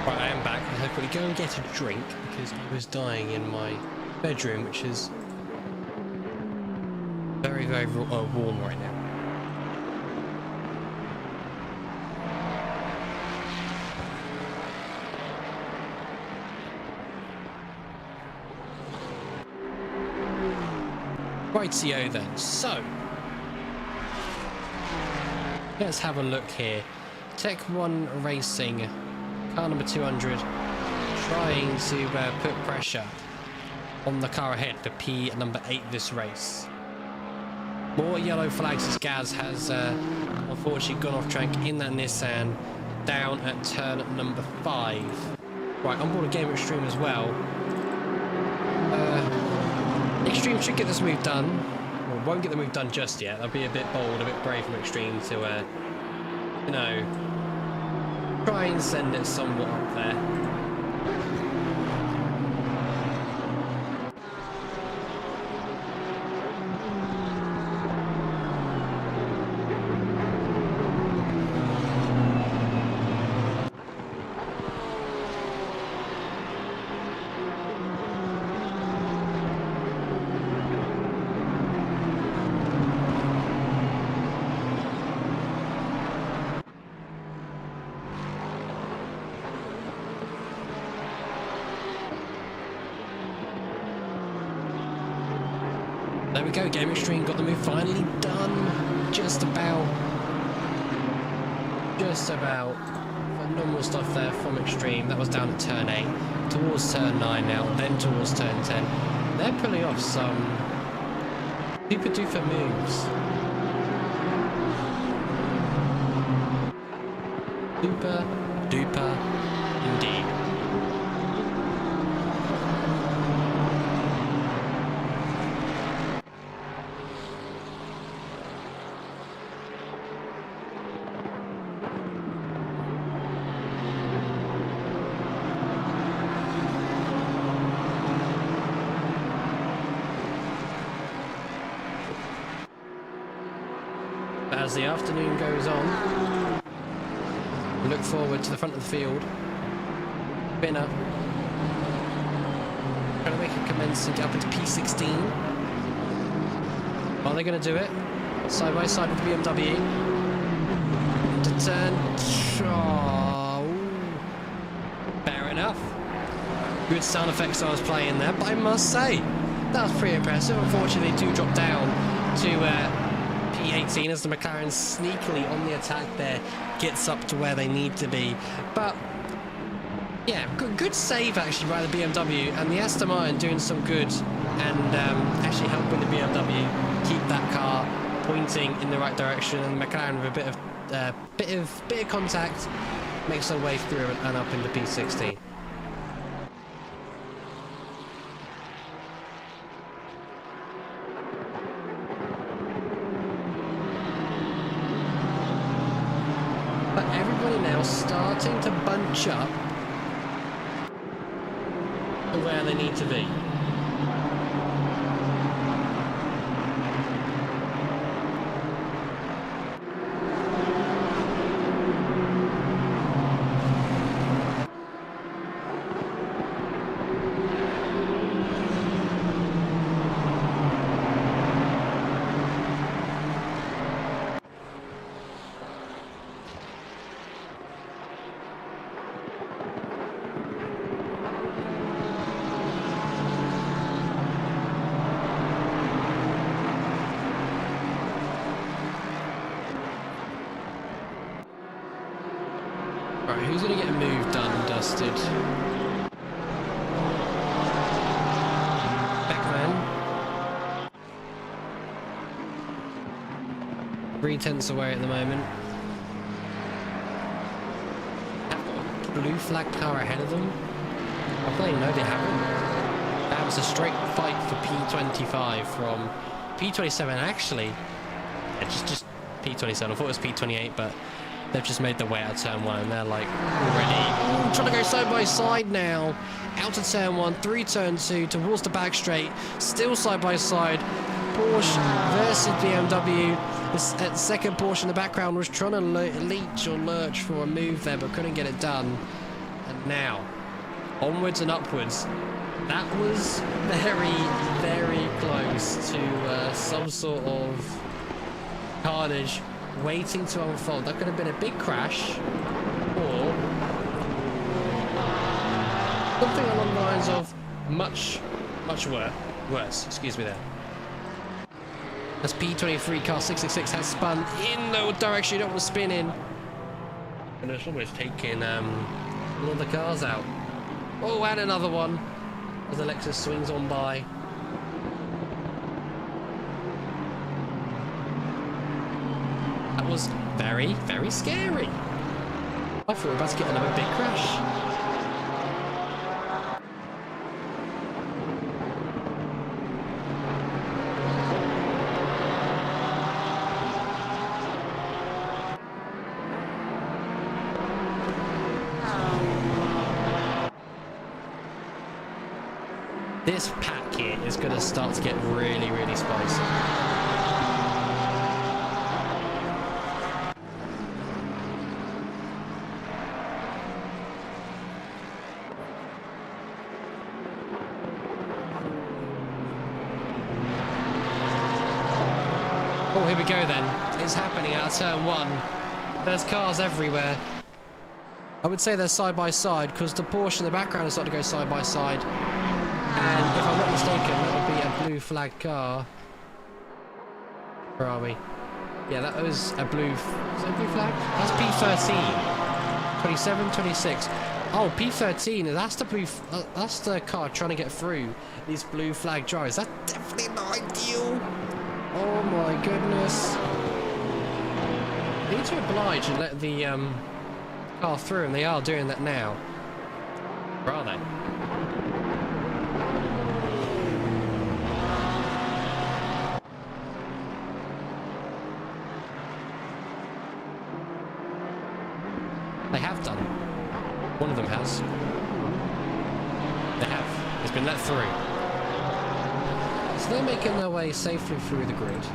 Right, I am back. I'm going to go and get a drink because I was dying in my bedroom, which is very, very warm right now. Rightio then, so let's have a look here. Tech 1 Racing, car number 200, trying to put pressure on the car ahead for P number 8 this race. More yellow flags as Gaz has unfortunately gone off track in that Nissan down at turn number 5. Right, on board a Game Extreme as well. Extreme should get this move done. Well, won't get the move done just yet. That'll be a bit bold, a bit brave from Extreme to, you know, try and send it somewhat up there. There we go, Game Extreme got the move finally done. Just about. Phenomenal stuff there from Extreme. That was down at turn 8, towards turn 9 now, then towards turn 10. They're pulling off some super duper moves. Super duper indeed. As the afternoon goes on, we look forward to the front of the field. Binner Trying to make a commence and get up into P16. Are they going to do it? Side by side with the BMW. To turn. Oh, fair enough. Good sound effects I was playing there, but I must say, that was pretty impressive. Unfortunately, they do drop down to P18 as the McLaren sneakily on the attack there gets up to where they need to be. But yeah, good save actually by the BMW, and the Aston Martin doing some good and actually helping the BMW keep that car pointing in the right direction, and McLaren with a bit of contact makes their way through and up into P16. But everybody now starting to bunch up to where they need to be. Right, who's going to get a move done and dusted? Beckman. 3/10 away at the moment. Have got a blue flag car ahead of them. I think no, they haven't. That was a straight fight for P25 from P27 actually. Yeah, just P27. I thought it was P28, but they've just made their way out of turn 1 and they're like already trying to go side by side now. Out of turn 1, through turn 2, towards the back straight, still side by side. Porsche versus BMW. The second Porsche in the background was trying to leech or lurch for a move there, but couldn't get it done. And now, onwards and upwards. That was very, very close to some sort of carnage waiting to unfold. That could have been a big crash, or something along the lines of much worse. Excuse me there. As P23 car 666 has spun in the direction you don't want to spin in, and it's almost taking one of the cars out. Oh, and another one as the Lexus swings on by. That was very, very scary. I thought we were about to get another big crash. This pack here is going to start to get really, really spicy. Oh, here we go then. It's happening out of turn 1. There's cars everywhere. I would say they're side by side because the Porsche in the background is starting to go side by side. And if I'm not mistaken, that would be a blue flag car. Where are we? Yeah, that was a blue... Is that a blue flag? That's P13. 27, 26. Oh, P13. That's the blue... that's the car trying to get through these blue flag drivers. That's definitely not ideal. Oh my goodness. They need to oblige and let the car through, and they are doing that now. Where are they? They have done. One of them has. They have. It's been let through. So they're making their way safely through the grid.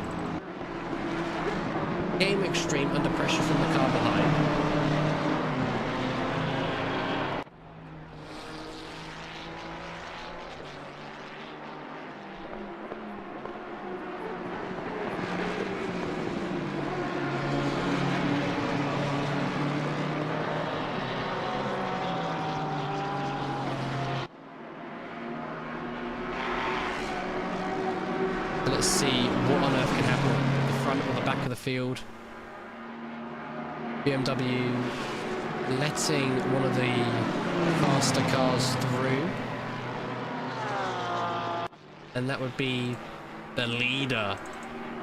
Game extreme under pressure from the car behind. let's see what on earth can happen at the front or the back of the field. BMW letting one of the faster cars through. And that would be the leader.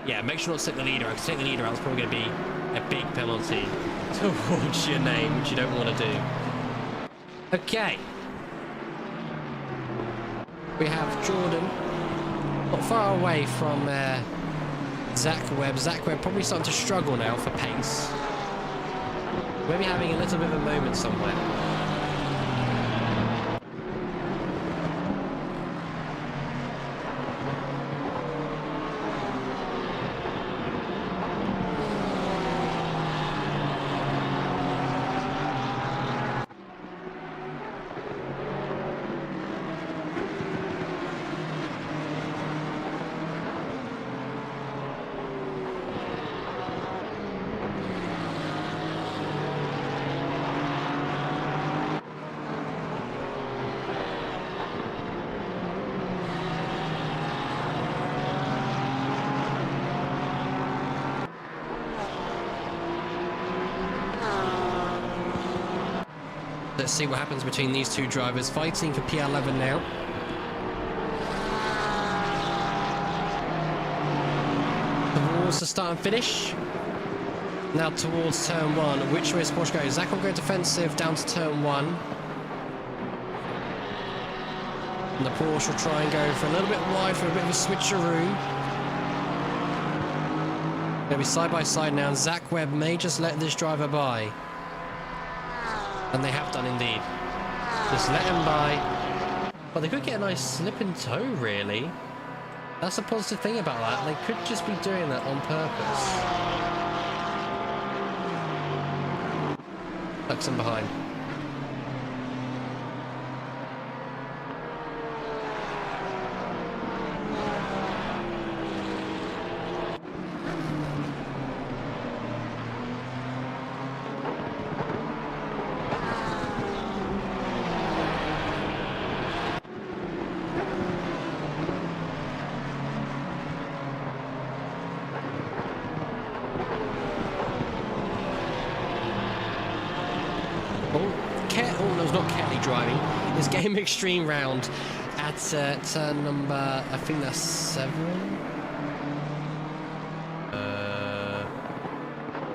Yeah, make sure not to take the leader out. To take the leader out is probably going to be a big penalty towards your name, which you don't want to do. Okay. We have Jordan not far away from Zach Webb. Zach Webb probably starting to struggle now for pace. Maybe having a little bit of a moment somewhere. Let's see what happens between these two drivers fighting for P11 now. Towards the start and finish. Now towards turn 1. Which way is Porsche going? Zach will go defensive down to turn 1. And the Porsche will try and go for a little bit wide for a bit of a switcheroo. They'll be side by side now, and Zach Webb may just let this driver by. And they have done indeed. Just let him by. But they could get a nice slip and toe, really. That's a positive thing about that. They could just be doing that on purpose. Tucks him behind. Driving is Game Extreme round at turn number, I think that's 7.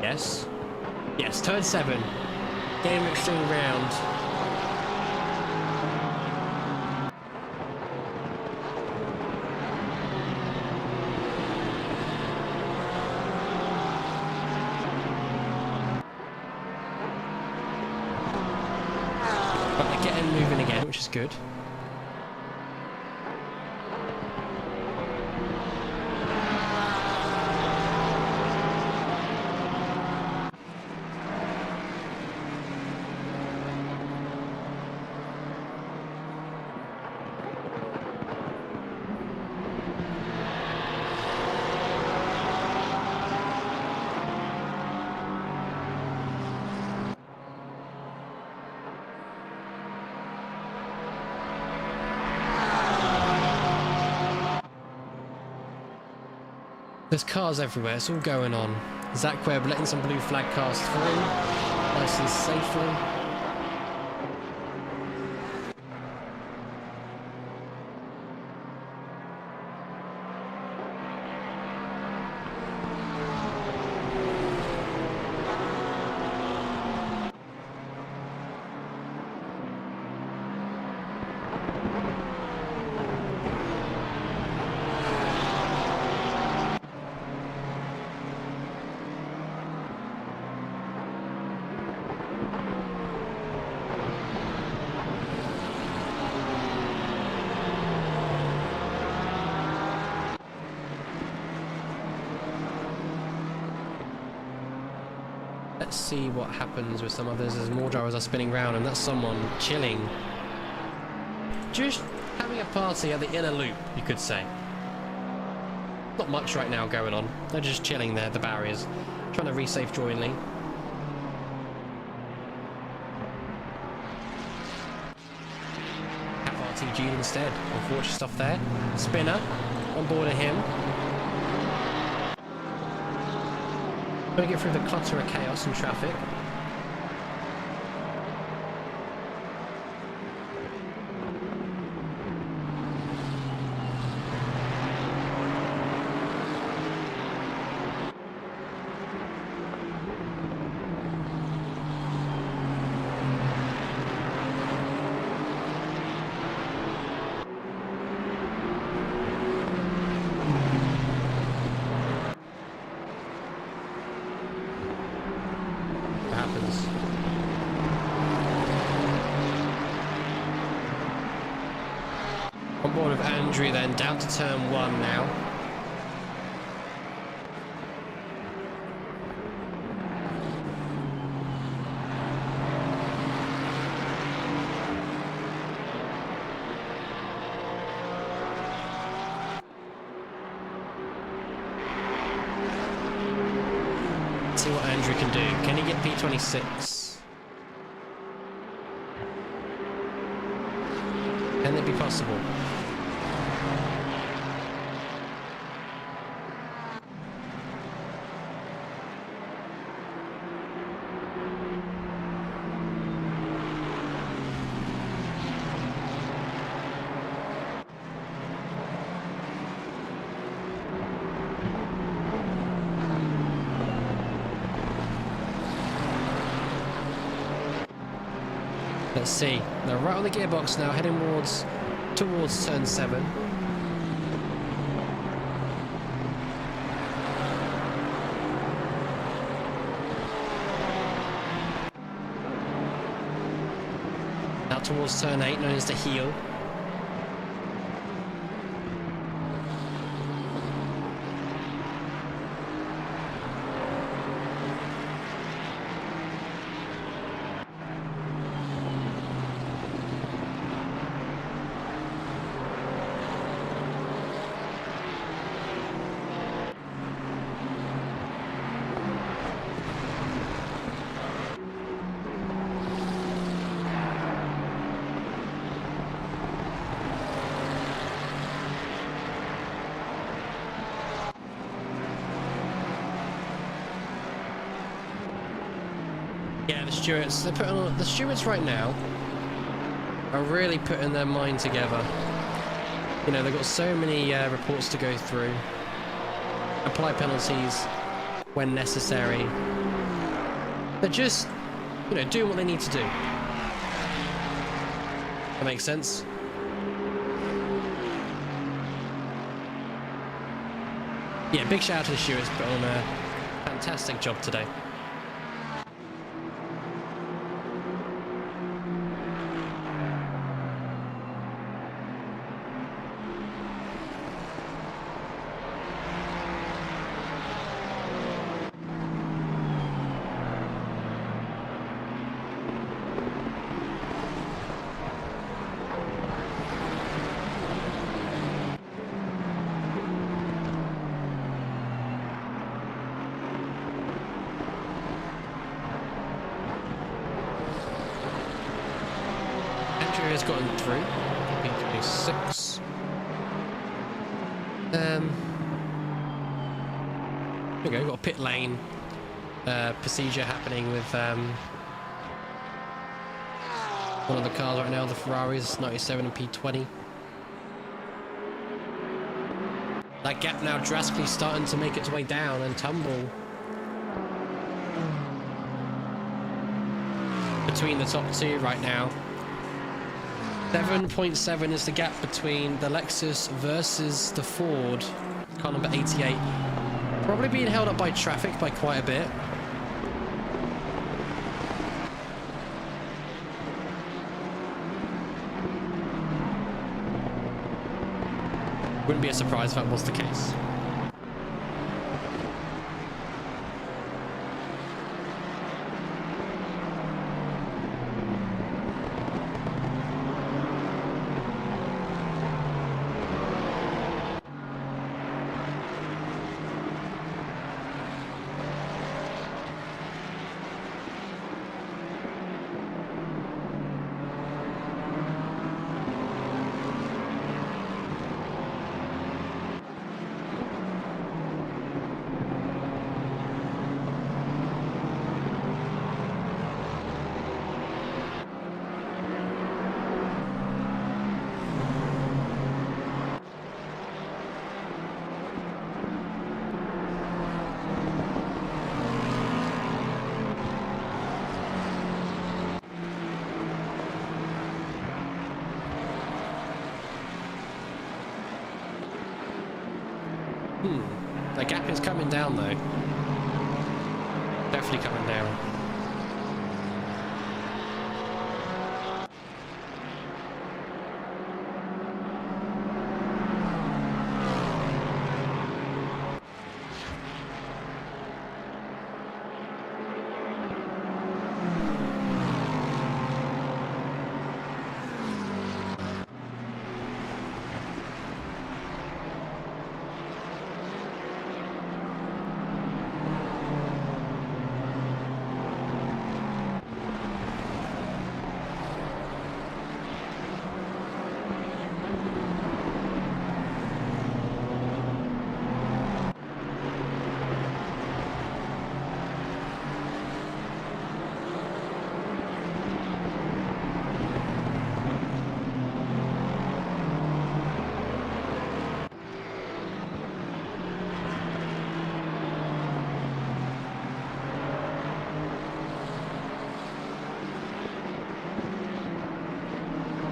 Yes, turn 7. Game Extreme round. Moving again, which is good. There's cars everywhere, it's all going on. Zach Webb letting some blue flag cars through, nice and safely. Let's see what happens with some others as more drivers are spinning round, and that's someone chilling. Just having a party at the inner loop, you could say. Not much right now going on. They're just chilling there at the barriers, trying to resafe jointly. Have RTG'd instead. Unfortunate stuff there. Spinner on board of him. Trying to get through the clutter of chaos and traffic. On board with Andrew then, down to turn 1 now. Let's see what Andrew can do. Can he get P26? Can it be possible? Let's see. They're right on the gearbox now, heading towards turn 7. Now towards turn 8, known as the heel. Yeah, the stewards, the stewards right now are really putting their mind together. You know, they've got so many reports to go through, apply penalties when necessary. They're just, you know, doing what they need to do. That makes sense? Yeah, big shout out to the stewards, put on a fantastic job today. Has gotten through. P26. There we go, got a pit lane procedure happening with one of the cars right now, the Ferraris, 97 and P20. That gap now drastically starting to make its way down and tumble between the top two right now. 7.7 is the gap between the Lexus versus the Ford, car number 88. Probably being held up by traffic by quite a bit. Wouldn't be a surprise if that was the case. The gap is coming down though. Definitely coming down.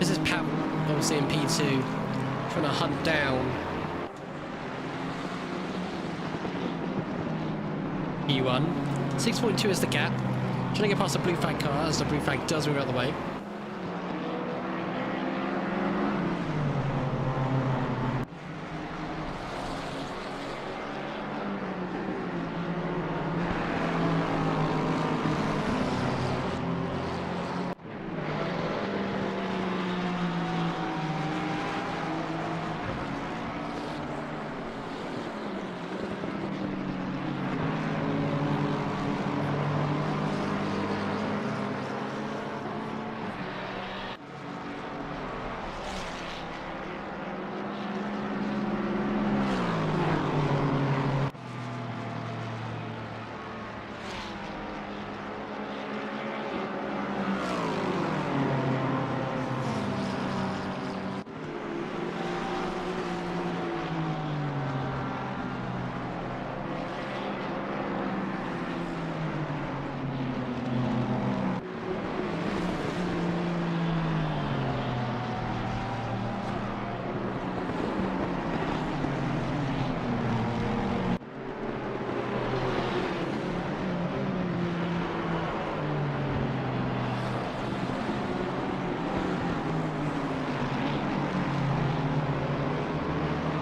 This is Pat, obviously in P2, trying to hunt down P1. 6.2 is the gap. Trying to get past the blue flag car as the blue flag does move out of the way.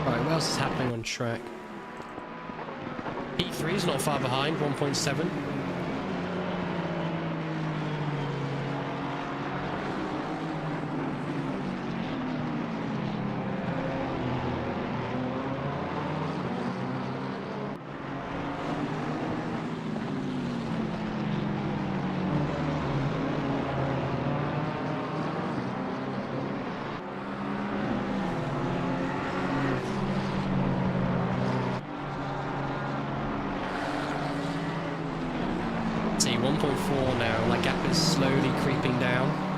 What else is happening on track? P3 is not far behind, 1.7. See, 1.4 now, that gap is slowly creeping down.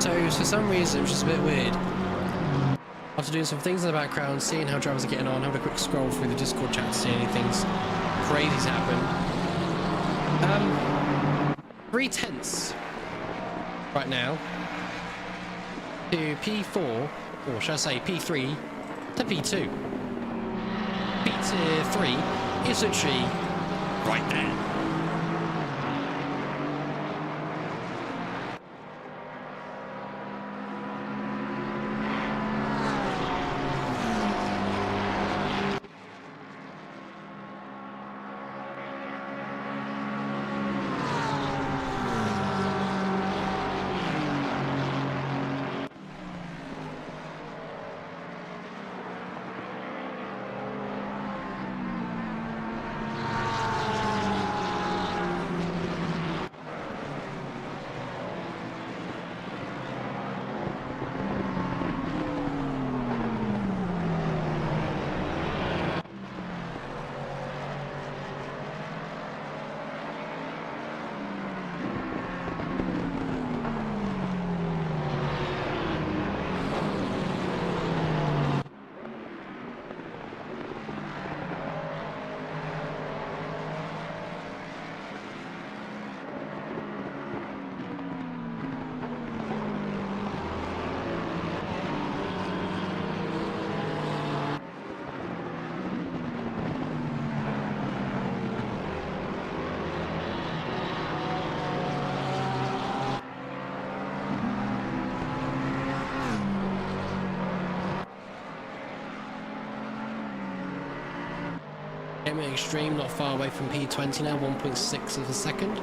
So for some reason, which is a bit weird, After doing some things in the background, seeing how drivers are getting on, having a quick scroll through the Discord chat to see anything's crazy's happened. 3/10 right now to P4, or should I say P3 to P2. P3 is literally right there. Extreme, not far away from P20 now, 1.6 of a second.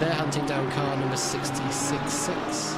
They're hunting down car number 66.6.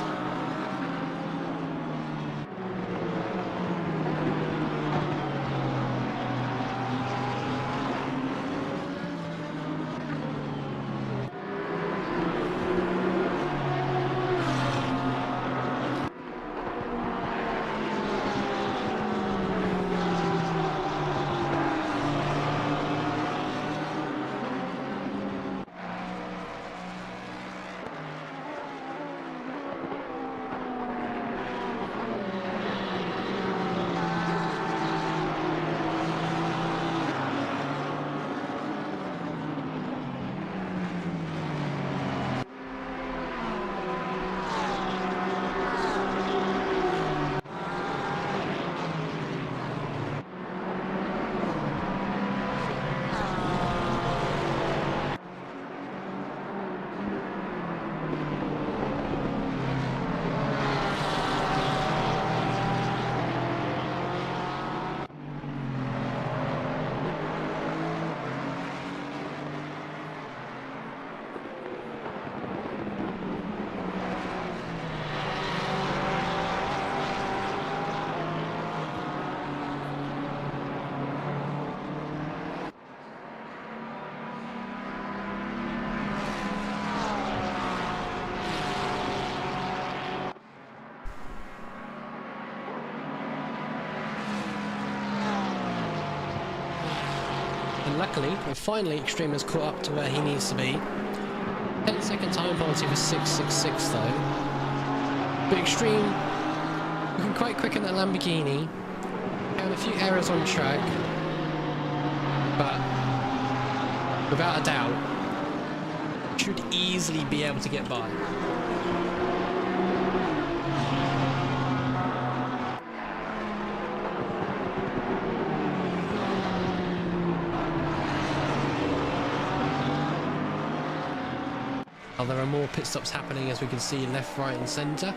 Luckily, and finally, Extreme has caught up to where he needs to be. 10-second time penalty for 6.66 though. But Extreme looking quite quick in that Lamborghini. Having a few errors on track, but without a doubt, should easily be able to get by. There are more pit stops happening, as we can see, left, right and centre.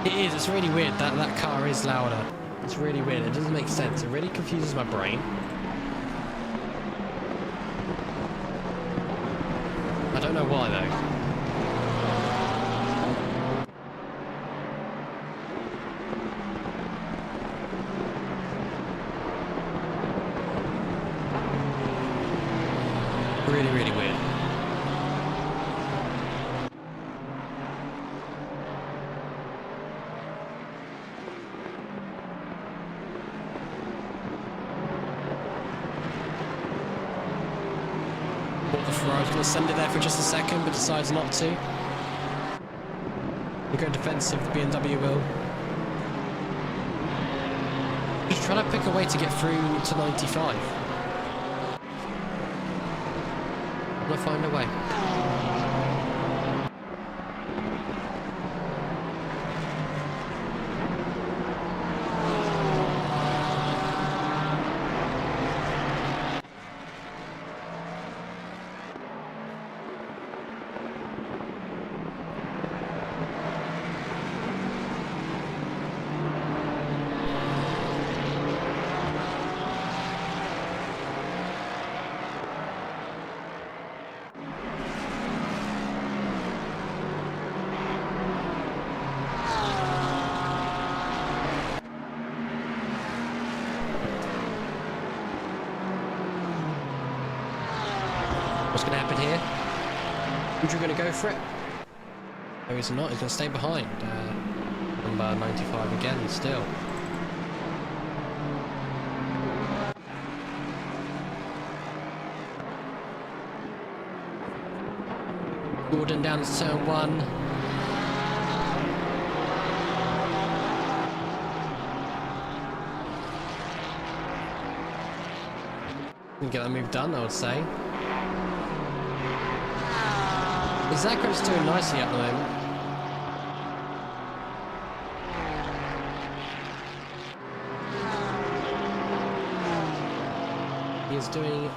It is, it's really weird. That car is louder. It's really weird. It doesn't make sense. It really confuses my brain. I don't know why though. Really, really weird. Thought the Ferrari's going to send it there for just a second, but decides not to. We'll go defensive, the BMW will. Just trying to pick a way to get through to 95. We'll find a way. What's going to happen here? Who's going to go for it? No, he's not. He's going to stay behind. Number 95 again, still. Gordon down to turn 1. Get that move done, I would say. Zach's doing nicely at the moment. He is doing...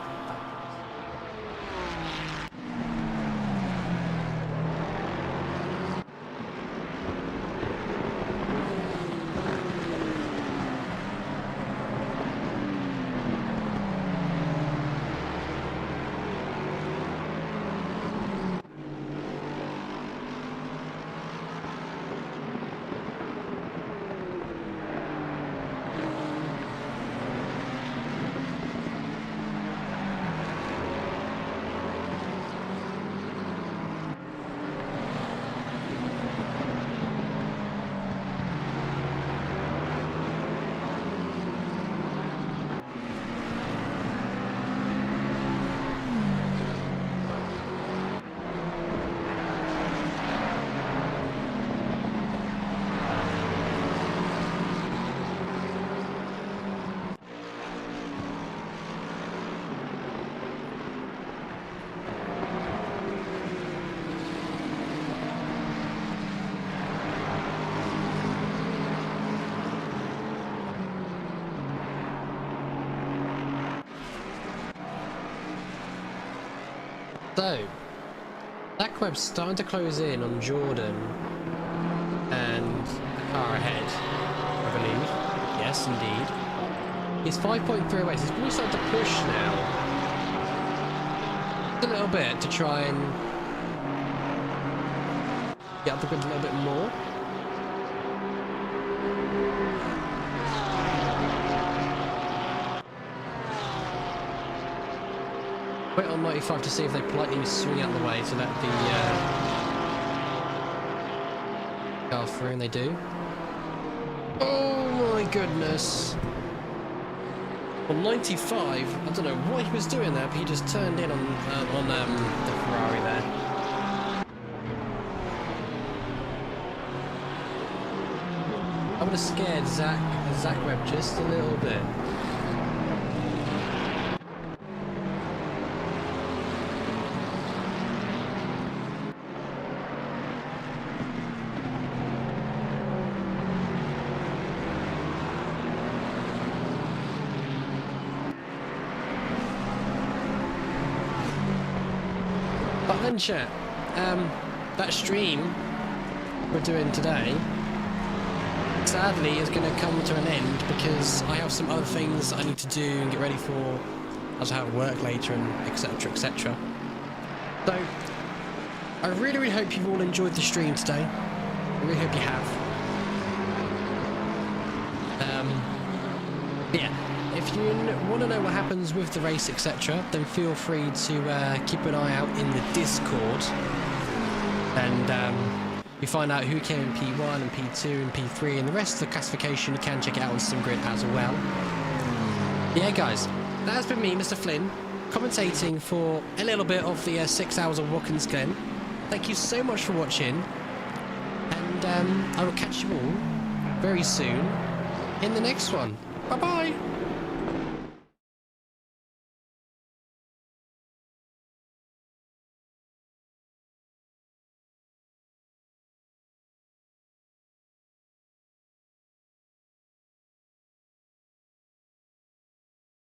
So, Zach's starting to close in on Jordan and the car ahead, I believe. Yes, indeed. He's 5.3 away, so he's really starting to push now. Just a little bit to try and get up the grid a little bit more. Wait on 95 to see if they politely swing out the way to let the car through, and they do. Oh my goodness! On 95, I don't know what he was doing there, but he just turned in on the Ferrari there. I would have scared Zach Webb just a little bit. But then chat, that stream we're doing today, sadly is going to come to an end because I have some other things I need to do and get ready for, as I have work later and etc, etc. So I really hope you've all enjoyed the stream today. I really hope you have. Yeah, if you want to know what happens with the race, etc., then feel free to keep an eye out in the Discord, and you find out who came in P1 and P2 and P3 and the rest of the classification. You can check it out on SimGrid as well. Yeah, guys, that has been me, Mr. Flynn, commentating for a little bit of the 6 hours of Watkins Glen. Thank you so much for watching, and I will catch you all very soon in the next one. Bye-bye!